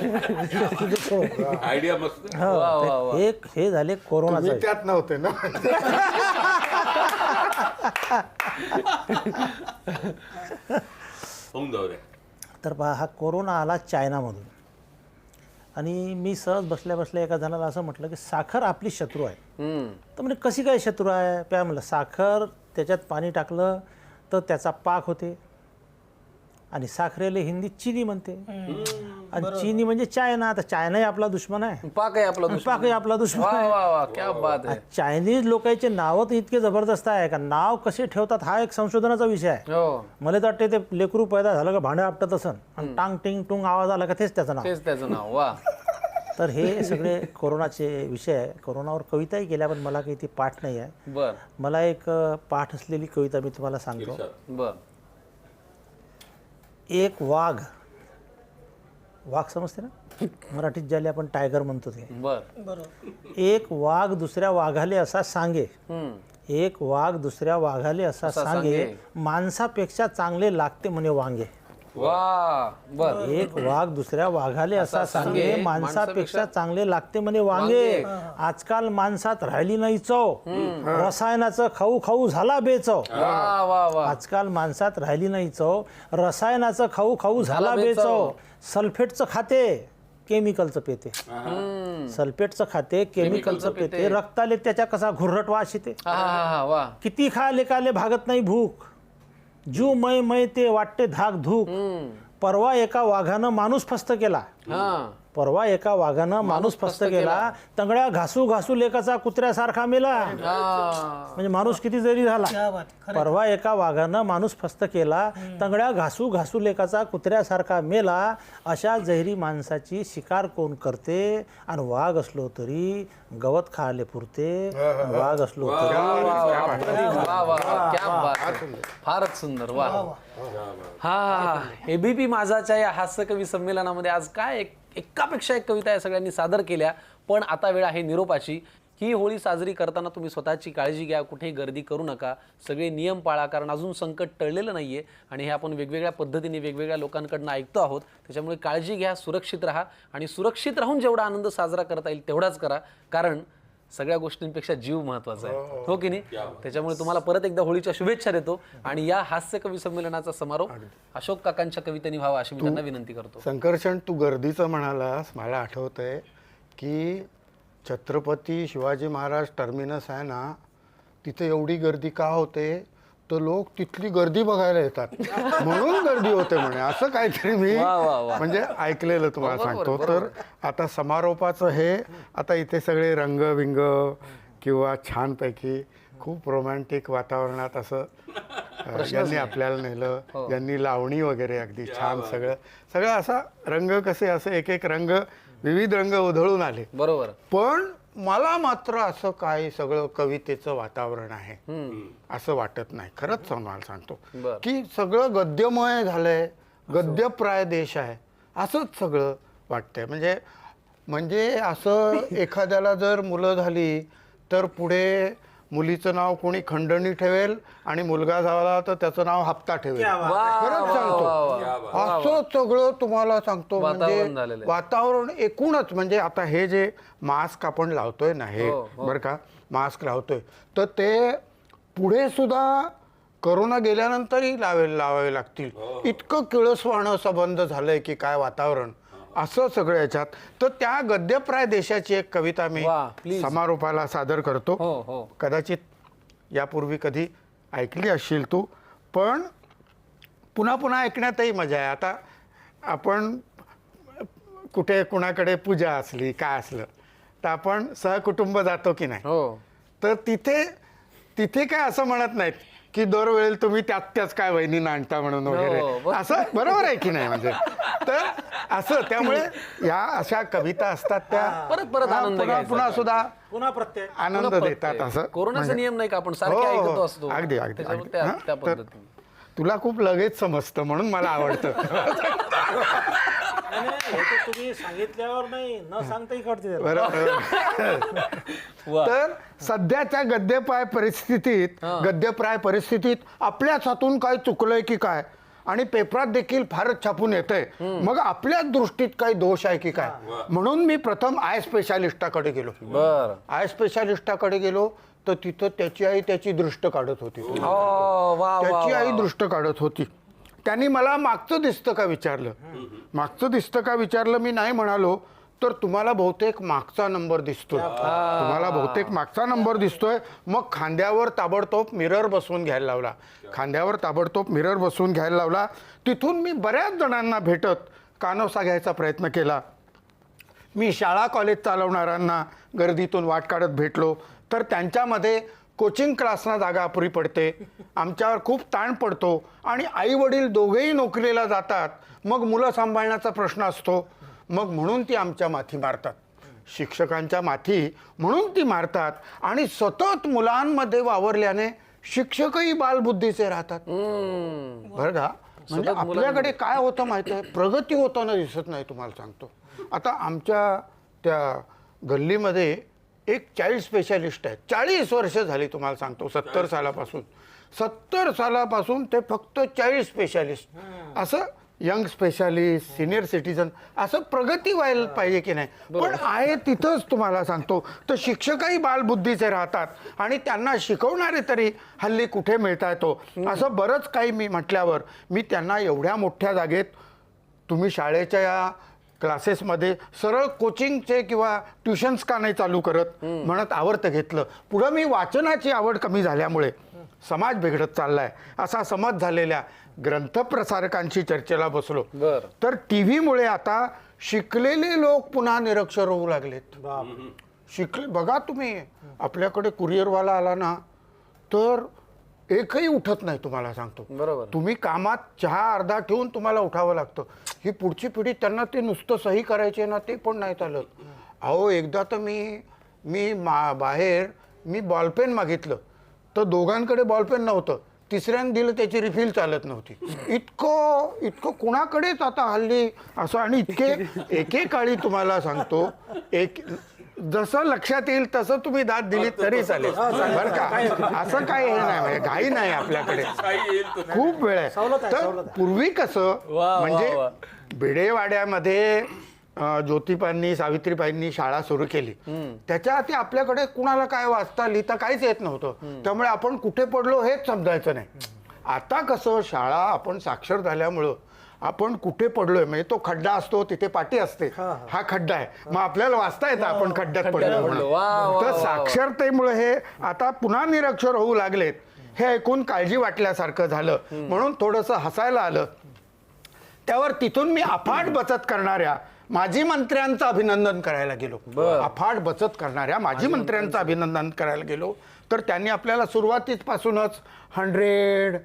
आयडिया मस्त. हो, एक हे झाले कोरोनाचं. मी त्यात नव्हते ना. होऊन जाऊ द्या. तर पहा, हा कोरोना आला चायनामधून आणि मी सहज बसल्या बसल्या एका जणाला असं म्हटलं की साखर आपली शत्रू आहे. तर म्हणजे कशी काय शत्रू आहे? प्या म्हणलं, साखर त्याच्यात पाणी टाकलं तर त्याचा पाक होते आणि साखरेला हिंदीत चिनी म्हणते आणि चिनी म्हणजे चायना. आता चायनाही आपला दुश्मन आहे, पाक आहे आपला दुश्मन. पाकही आपला दुश्मन वा आहे. वा वा, क्या बात आहे. चायनीज लोकांचे नावं तर इतके जबरदस्त आहे का नाव कसे ठेवतात हा एक संशोधनाचा विषय आहे. हो, मला तर वाटते ते लेकरू पैदा झालं का भांडं आपटत असन आणि टांग टिंग टुंग आवाज आला का तेच त्याचं नाव. तेच त्याचं नाव. वा. तर हे सगळे कोरोनाचे विषय आहे. कोरोनावर कविताही केल्या, पण मला काही ती पाठ नाही आहे. बर मला एक पाठ असलेली कविता मी तुम्हाला सांगतो. बर. एक वाघ, वाघ समजते ना मराठीत ज्याला आपण टायगर म्हणतो ते. बर. एक वाघ दुसऱ्या वाघाले असा सांगे, हम्म. एक वाघ दुसऱ्या वाघाले असा सांगे, माणसापेक्षा चांगले लागते म्हणे वांगे. वा. बर. एक वाघ दुसऱ्या वाघाले असा सांगे, माणसापेक्षा चांगले लागते म्हणे वांगे. आजकाल माणसात राहिली नाही चव, रसायनाचं खाऊ खाऊ झाला बेचव. वा वा वा. आजकाल माणसात राहिली नाही चव, रसायनाचं खाऊ खाऊ झाला बेचव. सल्फेटचं खाते, केमिकलचं पेते. सल्फेटचं खाते, केमिकलचं पेते. रक्ताले त्याच्या कसा घुरट वास येते. हा हा हा. वा. किती खाले काले भागत नाही भूक, जू मै मै ते वाटते धाक धूक. परवा एका वाघानं माणूस फस्त केला, हा. परवा एका वाघानं माणूस फस्त केला. तंगड्या घासू घासू लेकाचा कुत्र्यासारखा मेला. म्हणजे माणूस किती जरी झाला. क्या बात, खरं. परवा एका वाघानं माणूस फस्त केला, तंगड्या घासू घासू लेकाचा कुत्र्यासारखा मेला. अशा जहरी माणसाची शिकार कोण करते? आणि वाघ असलो तरी गवत खायला पुरते, वाघ असलो तरी. वा वा, क्या बात आहे. फारच सुंदर. वा. हा, एबीपी माझाच्या या हास्य कवी संमेलनामध्ये आज काय एकापेक्षा एक कविता या सगळ्यांनी सादर केल्या. पण आता वेळ आहे निरोपाची. ही होळी साजरी करताना तुम्ही स्वतःची काळजी घ्या, कुठेही गर्दी करू नका, सगळे नियम पाळा, कारण अजून संकट टळलेलं नाही आहे आणि हे आपण वेगवेगळ्या पद्धतीने वेगवेगळ्या लोकांकडून ऐकतो आहोत. त्याच्यामुळे काळजी घ्या, सुरक्षित राहा आणि सुरक्षित राहून जेवढा आनंद साजरा करता येईल तेवढाच करा, कारण सगळ्या गोष्टींपेक्षा जीव महत्वाचा आहे. हो की नाही? त्याच्यामुळे तुम्हाला परत एकदा होळीच्या शुभेच्छा देतो आणि या हास्य कवी संमेलनाचा समारोप अशोक काकांच्या कवितेने व्हावा अशी मी त्यांना विनंती करतो. संकर्षण, तू गर्दीचं म्हणालास, मला आठवतंय की छत्रपती शिवाजी महाराज टर्मिनस आहे ना, तिथे एवढी गर्दी का होते? तर लोक तिथली गर्दी बघायला येतात म्हणून गर्दी होते म्हणे. असं काहीतरी मी म्हणजे ऐकलेलं तुम्हाला सांगतो. तर आता समारोपाचं हे आता इथे सगळे रंगबिंग किंवा छानपैकी खूप रोमॅन्टिक वातावरणात असं यांनी आपल्याला नेलं, यांनी लावणी वगैरे अगदी छान सगळं असा रंग कसे असे एक एक रंग विविध रंग उधळून आले. बरोबर. पण मला मात्र असं काय सगळं कवितेचं वातावरण आहे असं वाटत नाही. खरंच तुम्हाला सांगतो की सगळं गद्यमय झालंय, गद्यप्राय देश आहे असंच सगळं वाटतंय. म्हणजे असं एखाद्याला जर मुलं झाली तर पुढे मुलीचं नाव कोणी खंडणी ठेवेल आणि मुलगा झाला तर त्याचं नाव हप्ता ठेवेल. खरंच सांगतो, असं सगळं तुम्हाला सांगतो. वातावरण म्हणजे झालेलं आहे. वातावरण एकूणच म्हणजे आता हे जे मास्क आपण लावतोय ना, हे बरं का, मास्क लावतोय तर ते पुढे सुद्धा करोना गेल्यानंतरही लावावे लागतील. इतकं किळसवाणं संबंध झालंय की काय वातावरण असं सगळं याच्यात. तर त्या गद्यप्राय देशाची एक कविता मी वा, please. समारोपाला सादर करतो. हो. कदाचित यापूर्वी कधी ऐकली असशील तू, पण पुन्हा पुन्हा ऐकण्यातही मजा आहे. आता आपण कुठे कुणाकडे पूजा असली काय असलं तर आपण सहकुटुंब जातो की नाही, हो. तर तिथे काय असं म्हणत नाहीत की दरवेळेला तुम्ही त्याच काय वहिनींना आणता म्हणून वगैरे, हो. असं बरोबर आहे की नाही. म्हणजे तर असं त्यामुळे या अशा कविता असतात त्या परत हा, आनंद घ्यायचा. पुन्हा सुद्धा पुन्हा प्रत्यय आनंद देतात. असं कोरोनाचा म्हणजे- नियम नाही का आपण हो, सारखे हो, ऐकत हो. असतो. अगदी अगदी त्याच्यामुळे अगदी. हा, त्या तर पद्धतीने तुला खूप लगेच समजतं म्हणून मला आवडतं. नाही, नाही, हे तर तुम्ही सांगितल्यावर नाही न सांगताही कळते त्याला. बरोबर. तर सध्याच्या गद्यप्राय परिस्थितीत आपल्याच हातून काय चुकलंय की काय, आणि पेपरात देखील फारच छापून येतंय, मग आपल्याच दृष्टीत काही दोष आहे की काय, म्हणून मी प्रथम आय स्पेशालिस्टाकडे गेलो. बर. आय स्पेशालिस्टाकडे गेलो तर तिथं त्याची आई त्याची दृष्ट काढत होती. त्याची आई दृष्ट काढत होती. त्यांनी मला मागचं दिसतं का विचारलं. मागचं दिसतं का विचारलं, मी नाही म्हणालो तर तुम्हाला बहुतेक मागचा नंबर दिसतोय, तुम्हाला बहुतेक मागचा नंबर दिसतोय. मग खांद्यावर ताबडतोब मिरर बसवून घ्यायला लावला. खांद्यावर ताबडतोब मिरर बसवून घ्यायला लावला. तिथून मी बऱ्याच जणांना भेटत कानोसा घ्यायचा प्रयत्न केला. मी शाळा कॉलेज चालवणाऱ्यांना गर्दीतून वाट काढत भेटलो तर त्यांच्यामध्ये कोचिंग क्लासना जागा अपुरी पडते, आमच्यावर खूप ताण पडतो आणि आई वडील दोघेही नोकरीला जातात, मग मुलं सांभाळण्याचा प्रश्न असतो, मग म्हणून ती आमच्या माथी मारतात, शिक्षकांच्या माथी म्हणून ती मारतात. आणि सतत मुलांमध्ये वावरल्याने शिक्षकही बालबुद्धीचे राहतात. बरं का, म्हणजे आपल्याकडे काय होतं माहिती आहे, प्रगती होताना दिसत नाही. तुम्हाला सांगतो, आता आमच्या त्या गल्लीमध्ये एक चाइल्ड स्पेशालिस्ट आहे. 40 वर्ष झाली तुम्हाला सांगतो, 70 सालापासून ते फक्त चाइल्ड स्पेशालिस्ट, असं यंग स्पेशालिस्ट, सिनियर सिटीजन, असं प्रगती व्हायला पाहिजे की नाही. पण आहे तिथंच तुम्हाला सांगतो तर शिक्षकही बालबुद्धीचे राहतात आणि त्यांना शिकवणारे तरी हल्ली कुठे मिळता येतो. असं बरंच काही मी म्हटल्यावर मी त्यांना एवढ्या मोठ्या जागेत तुम्ही शाळेच्या या क्लासेसमध्ये सरळ कोचिंगचे किंवा ट्युशन्स का नाही चालू करत म्हणत आवर्त घेतलं. पुढं मी वाचनाची आवड कमी झाल्यामुळे समाज बिघडत चाललाय असा समज झालेल्या ग्रंथप्रसारकांशी चर्चेला बसलो. तर टीव्हीमुळे आता शिकलेले लोक पुन्हा निरक्षर होऊ लागलेत. बघा तुम्ही, आपल्याकडे कुरिअरवाला आला ना तर एकही उठत नाही. तुम्हाला सांगतो, बरोबर, तुम्ही कामात चहा अर्धा ठेवून तुम्हाला उठावं लागतं. ही पुढची पिढी, त्यांना ते नुसतं सही करायचे ना ते पण नाही चालत. अहो, एकदा तर मी बाहेर बॉलपेन मागितलं तर दोघांकडे बॉलपेन नव्हतं, तिसऱ्यानं दिलं त्याची रिफिल चालत नव्हती. इतकं कुणाकडेच आता हल्ली असं. आणि एकेकाळी तुम्हाला सांगतो, जसं लक्षात येईल तसं तुम्ही दाद दिली तरी चालेल बरं का. असं काही हे नाही, म्हणजे घाई नाही आपल्याकडे, खूप वेळ आहे. तर पूर्वी कसं म्हणजे भिडेवाड्यामध्ये ज्योतिबांनी सावित्रीबाईंनी शाळा सुरू केली, त्याच्या आधी आपल्याकडे कुणाला काय वाचता लिहिता काहीच येत नव्हतं, त्यामुळे आपण कुठे पडलो हेच समजायचं नाही. आता कसं शाळा आपण साक्षर झाल्यामुळं आपण कुठे पडलोय म्हणजे तो खड्डा असतो तिथे पाटी असते, हा खड्डा आहे, मग आपल्याला वाचता येतं आपण खड्ड्यात पडलो म्हणून. तर साक्षरतेमुळे हे आता पुन्हा निरक्षर होऊ लागलेत हे ऐकून काळजी वाटल्यासारखं झालं, म्हणून थोडंसं हसायला आलं. त्यावर तिथून मी अफाट बचत करणाऱ्या माजी मंत्र्यांचं अभिनंदन करायला गेलो. अफाट बचत करणाऱ्या माजी मंत्र्यांचं अभिनंदन करायला गेलो तर त्यांनी आपल्याला सुरुवातीपासूनच 100,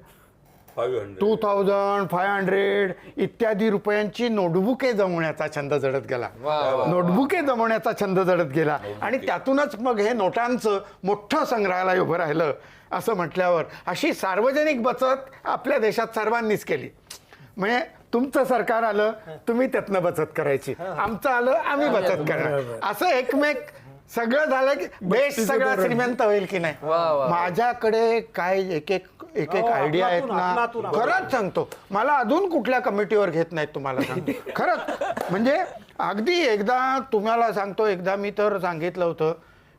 2000, 500 इत्यादी रुपयांची नोटबुके जमवण्याचा छंद जडत गेला. नोटबुके जमवण्याचा छंद जडत गेला आणि त्यातूनच मग हे नोटांचं मोठं संग्रहालय उभं राहिलं. असं म्हटल्यावर अशी सार्वजनिक बचत आपल्या देशात सर्वांनीच केली. म्हणजे तुमचं सरकार आलं तुम्ही त्यातनं बचत करायची, आमचं आलं आम्ही बचत करणार, असं सगळं झालं की देश सगळा श्रीमंत होईल की नाही. माझ्याकडे काय एक एक आयडिया आहेत ना, खरंच सांगतो. मला अजून कुठल्या कमिटीवर घेत नाहीत तुम्हाला सांगतो खरंच. म्हणजे अगदी एकदा तुम्हाला सांगतो, एकदा मी तर सांगितलं होतं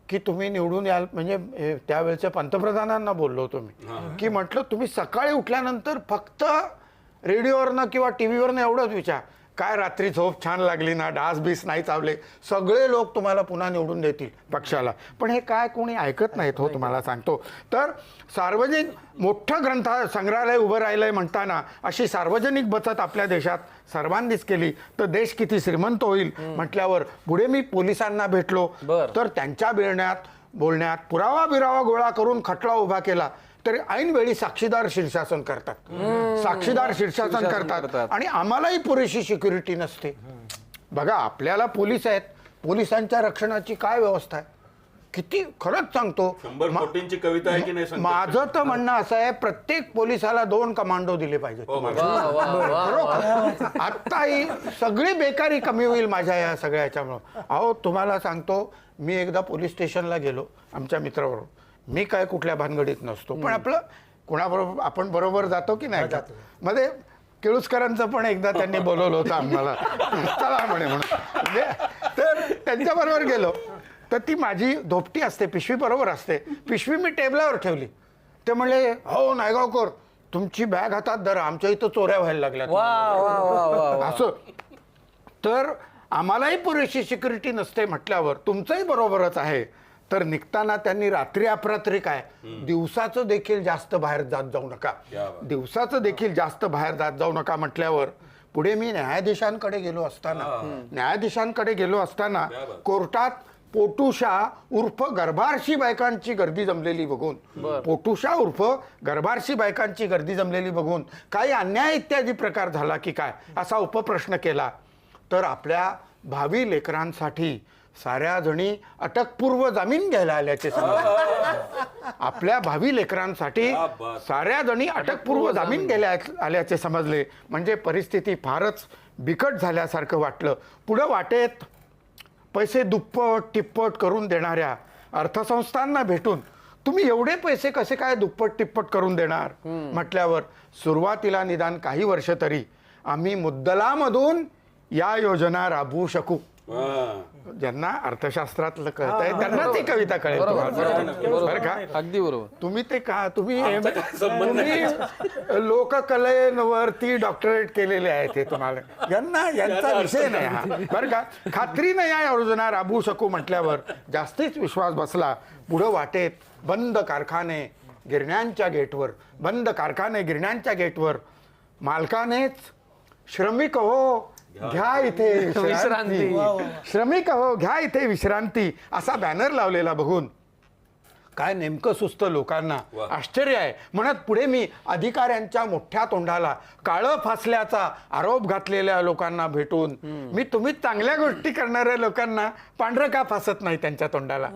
की तुम्ही निवडून याल, म्हणजे त्यावेळेच्या पंतप्रधानांना बोललो होतो मी की म्हटलं तुम्ही सकाळी उठल्यानंतर फक्त रेडिओवरनं किंवा टी व्हीवरनं एवढंच विचार, काय रात्री झोप छान लागली ना, डास बीस नाही चावले, सगळे लोक तुम्हाला पुन्हा निवडून देतील पक्षाला. पण हे काय कोणी ऐकत नाहीत हो, तुम्हाला सांगतो. तर सार्वजनिक मोठं संग्रहालय उभं राहिलंय म्हणताना अशी सार्वजनिक बचत आपल्या देशात सर्वांनीच केली तर देश किती श्रीमंत होईल म्हटल्यावर पुढे मी पोलिसांना भेटलो. तर त्यांच्या बोलण्यात पुरावा बिरावा गोळा करून खटला उभा केला. तरी ऐनवेळी साक्षीदार शीर्षासन करतात आणि आम्हालाही पुरेशी सिक्युरिटी नसते. बघा, आपल्याला पोलीस आहेत, पोलिसांच्या रक्षणाची काय व्यवस्था आहे, किती. खरंच सांगतो, 100 कोटींची कविता आहे की नाही संकेत? माझं तर म्हणणं असं आहे, प्रत्येक पोलिसाला 2 कमांडो दिले पाहिजे. आत्ताही सगळी बेकारी कमी होईल माझ्या या सगळ्या ह्याच्यामुळं. अहो तुम्हाला सांगतो, मी एकदा पोलीस स्टेशनला गेलो आमच्या मित्राबरोबर. मी काय कुठल्या भानगडीत नसतो, पण आपलं कोणाबरोबर आपण बरोबर जातो की नाही जातो. मध्ये केळुसकरांचं पण एकदा त्यांनी बोलवलं होतं आम्हाला, चला म्हणे म्हणून. तर त्यांच्याबरोबर गेलो तर ती माझी धोपटी असते, पिशवी बरोबर असते, पिशवी मी टेबलावर ठेवली. ते म्हणले, हो नायगावकर तुमची बॅग हातात धरा, आमच्या इथं चोऱ्या व्हायला लागल्या असं. तर आम्हालाही पुरेशी सिक्युरिटी नसते म्हटल्यावर तुमचंही बरोबरच आहे. तर निघताना त्यांनी रात्री अपरात्री काय, दिवसाचं देखील जास्त बाहेर जात जाऊ नका, दिवसाचं देखील जास्त बाहेर जात जाऊ नका म्हटल्यावर पुढे मी न्यायाधीशांकडे गेलो असताना कोर्टात पोटुशा उर्फ गर्भारशी बायकांची गर्दी जमलेली बघून काही अन्याय इत्यादी प्रकार झाला की काय असा उपप्रश्न केला. तर आपल्या भावी लेकरांसाठी साऱ्या जणी अटकपूर्व जामीन घ्यायला आल्याचे समजले. आपल्या भावी लेकरांसाठी साऱ्या जणी अटकपूर्व जामीन घ्यायला आल्याचे समजले. म्हणजे परिस्थिती फारच बिकट झाल्यासारखं वाटलं. पुढं वाटेत पैसे दुप्पट तिप्पट करून देणाऱ्या अर्थसंस्थांना भेटून तुम्ही एवढे पैसे कसे काय दुप्पट तिप्पट करून देणार म्हटल्यावर सुरुवातीला निदान काही वर्ष तरी आम्ही मुद्दलामधून या योजना राबवू शकू. ज्यांना अर्थशास्त्रातलं कळत आहे त्यांना ती कविता कळेल. बरं का, अगदी बरोबर. तुम्ही लोककलेवरती डॉक्टरेट केलेले आहे ते तुम्हाला, यांचा विषय नाही हा. बरं का, खात्रीनं या योजना राबवू शकू म्हटल्यावर जास्तीच विश्वास बसला. पुढं वाटेत बंद कारखाने गिरण्यांच्या गेटवर मालकानेच श्रमिक हो घ्या इथे विश्रांती असा बॅनर लावलेला बघून काय नेमकं सुचतं लोकांना, आश्चर्य आहे. म्हणत पुढे मी अधिकाऱ्यांच्या मोठ्या तोंडाला काळं फासल्याचा आरोप घातलेल्या लोकांना भेटून तुम्ही चांगल्या गोष्टी करणाऱ्या लोकांना पांढरं का फासत नाही त्यांच्या तोंडाला.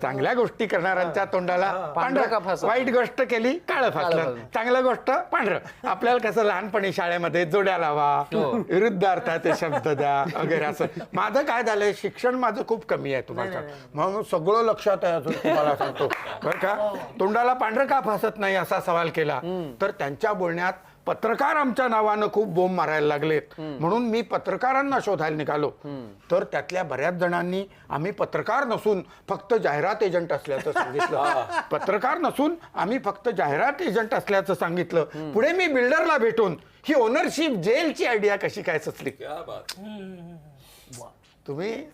चांगल्या गोष्टी करणाऱ्यांच्या तोंडाला पांढरं का फासत, वाईट गोष्ट केली काळं फासलं, चांगलं गोष्ट पांढरं. आपल्याला कसं लहानपणी शाळेमध्ये जोड्या लावा, विरुद्ध अर्थाचे शब्द द्या वगैरे असं. माझं काय झालंय, शिक्षण माझं खूप कमी आहे तुम्हाला, म्हणून सगळं लक्षात आहे अजून तुम्हाला सांगतो. बरं का, तोंडाला पांढरं का फासत नाही असा सवाल केला तर त्यांच्या बोलण्यात पत्रकार आमच्या नावानं खूप बोंब मारायला लागलेत. म्हणून मी पत्रकारांना शोधायला निघालो. तर त्यातल्या बऱ्याच जणांनी आम्ही पत्रकार नसून फक्त जाहिरात एजंट असल्याचं सांगितलं. पुढे मी बिल्डरला भेटून ही ओनरशिप जेलची आयडिया कशी काय सुचली. तुम्ही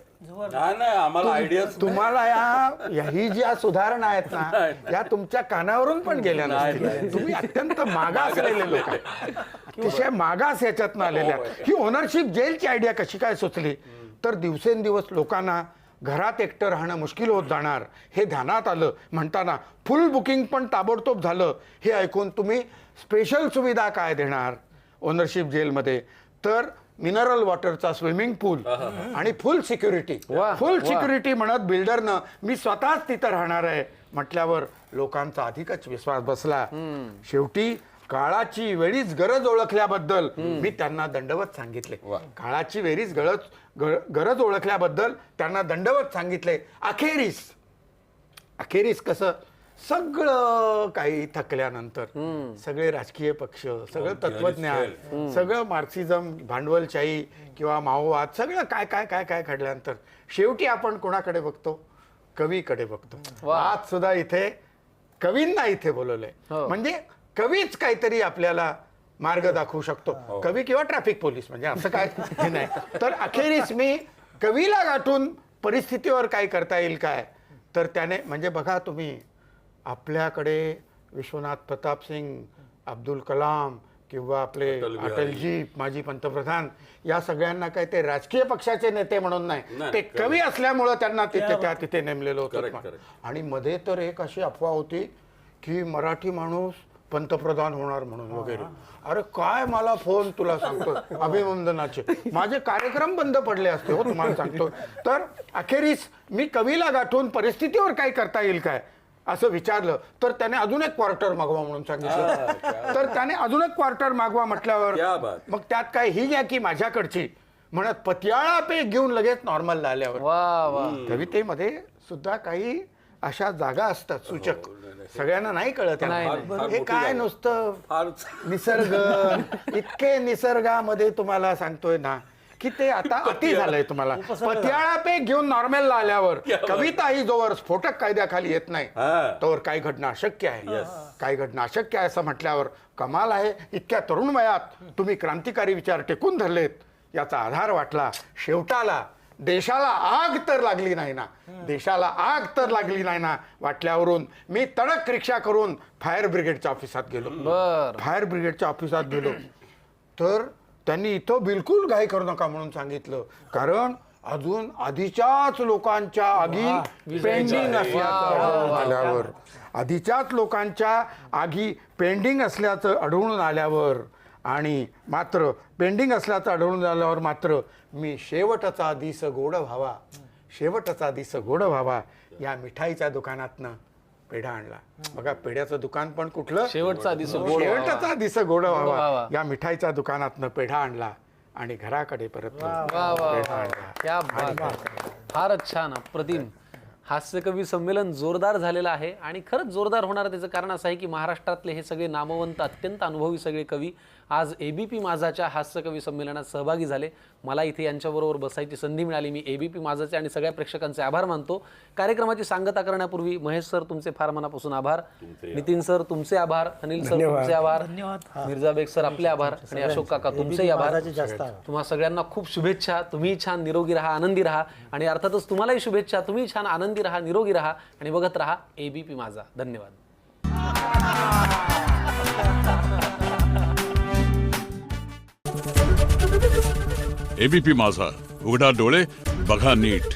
तुम्हाला ही ज्या सुधारणा आहेत ना या तुमच्या कानावरून पण गेल्या नसतील. तुम्ही अत्यंत मागास आलेले लोक, अतिशय मागास याच्यातनं आलेल्या. ही ओनरशिप जेलची आयडिया कशी काय सुचली तर दिवसेंदिवस लोकांना घरात एकटं राहणं मुश्किल होत जाणार हे ध्यानात आलं. म्हणताना फुल बुकिंग पण ताबडतोब झालं. हे ऐकून तुम्ही स्पेशल सुविधा काय देणार ओनरशिप जेलमध्ये, तर मिनरल वॉटरचा स्विमिंग पूल आणि फुल सिक्युरिटी म्हणत बिल्डरनं मी स्वतःच तिथं राहणार आहे म्हटल्यावर लोकांचा अधिकच विश्वास बसला. शेवटी काळाची वेळीच गरज ओळखल्याबद्दल मी त्यांना दंडवत सांगितले. काळाची वेळीच गरज ओळखल्याबद्दल त्यांना दंडवत सांगितले. अखेरीस कसं सगळं काही थकल्यानंतर सगळे राजकीय पक्ष, सगळं तत्वज्ञान, सगळं मार्क्सिझम, भांडवलशाही किंवा माओवाद, सगळं काय काय काय काय घडल्यानंतर शेवटी आपण कोणाकडे बघतो? कवीकडे बघतो. आज सुद्धा इथे कवींना इथे बोलवलंय. म्हणजे कवीच काहीतरी आपल्याला मार्ग दाखवू शकतो. कवी किंवा ट्रॅफिक पोलीस, म्हणजे असं काय हे नाही. तर अखेरीस मी कवीला गाठून परिस्थितीवर काय करता येईल काय, तर त्याने म्हणजे बघा तुम्ही, आपल्याकडे विश्वनाथ प्रताप सिंग, अब्दुल कलाम किंवा आपले अटलजी माजी पंतप्रधान, या सगळ्यांना काय ते राजकीय पक्षाचे नेते म्हणून नाही, ते कवी असल्यामुळं त्यांना तिथे नेमलेलं होतं. आणि मध्ये तर एक अशी अफवा होती की मराठी माणूस पंतप्रधान होणार म्हणून वगैरे. अरे काय मला फोन तुला सांगतो अभिनंदनाचे, माझे कार्यक्रम बंद पडले असते हो, तुम्हाला सांगतो. तर अखेरीस मी कवीला गाठून परिस्थितीवर काय करता येईल काय असं विचारलं, तर त्याने अजून एक क्वार्टर मागवा म्हणून सांगितलं. तर त्याने अजून एक क्वार्टर मागवा म्हटल्यावर मग त्यात काय ही घ्या की माझ्याकडची म्हणत पतियाळा पे घेऊन लगेच नॉर्मलला आल्यावर. कवितेमध्ये सुद्धा काही अशा जागा असतात सूचक, सगळ्यांना नाही कळत. हे काय नुसतं निसर्ग, इतके निसर्गामध्ये तुम्हाला सांगतोय ना की ते आता अति झालंय. तुम्हाला पतियाळा पे घेऊन नॉर्मलला आल्यावर कविता ही जोवर स्फोटक कायद्याखाली येत नाही तोवर काही घडणं अशक्य आहे. काही घडणं अशक्य आहे असं म्हटल्यावर कमाल आहे. इतक्या तरुण वयात तुम्ही क्रांतिकारी विचार टेकून धरलेत याचा आधार वाटला. शेवटाला देशाला आग तर लागली नाही ना, देशाला आग तर लागली नाही ना वाटल्यावरून मी तडक रिक्षा करून फायर ब्रिगेडच्या ऑफिसात गेलो. फायर ब्रिगेडच्या ऑफिसात गेलो तर त्यांनी इथं बिलकुल घाई करू नका म्हणून सांगितलं, कारण अजून आधीच्याच लोकांच्या आगी पेंडिंग असल्याचं आल्यावर, आधीच्याच लोकांच्या आगी पेंडिंग असल्याचं आढळून आल्यावर आणि मात्र पेंडिंग असल्याचं आढळून आल्यावर मात्र मी शेवटचा दिस गोड व्हावा, शेवटचा दिस गोड व्हावा या मिठाईच्या दुकानातनं पेढा आणला. बघा पेढ्याचं दुकान पण कुठलं? शेवटचा दिस गोड व्हावा या मिठाईच्या दुकानातनं पेढा आणला आणि घराकडे परतलो. फारच छान, अप्रतिम. हास्यकवी संमेलन जोरदार झालेलं आहे आणि खरंच जोरदार होणार त्याचं कारण असं आहे की महाराष्ट्रातले हे सगळे नामवंत अत्यंत अनुभवी सगळे कवी आज ABP माझाच्या हास्यकवी संमेलनात सहभागी झाले. मला इथे यांच्याबरोबर बसायची संधी मिळाली. मी ABP माझाचे आणि सगळ्या प्रेक्षकांचे आभार मानतो. कार्यक्रमाची सांगता करण्यापूर्वी महेश सर तुमचे फार मनापासून आभार, नितीन सर तुमचे आभार, अनिल सर तुमचे आभार, मिर्झा बेग सर आपले आभार आणि अशोक काका तुमचेही आभार. तुम्हा सगळ्यांना खूप शुभेच्छा. तुम्ही छान निरोगी राहा, आनंदी राहा आणि अर्थातच तुम्हालाही शुभेच्छा. तुम्ही छान आनंदी राहा, निरोगी राहा आणि बघत राहा ABP माझा. धन्यवाद. ABP माझा, उघडा डोळे बघा नीट.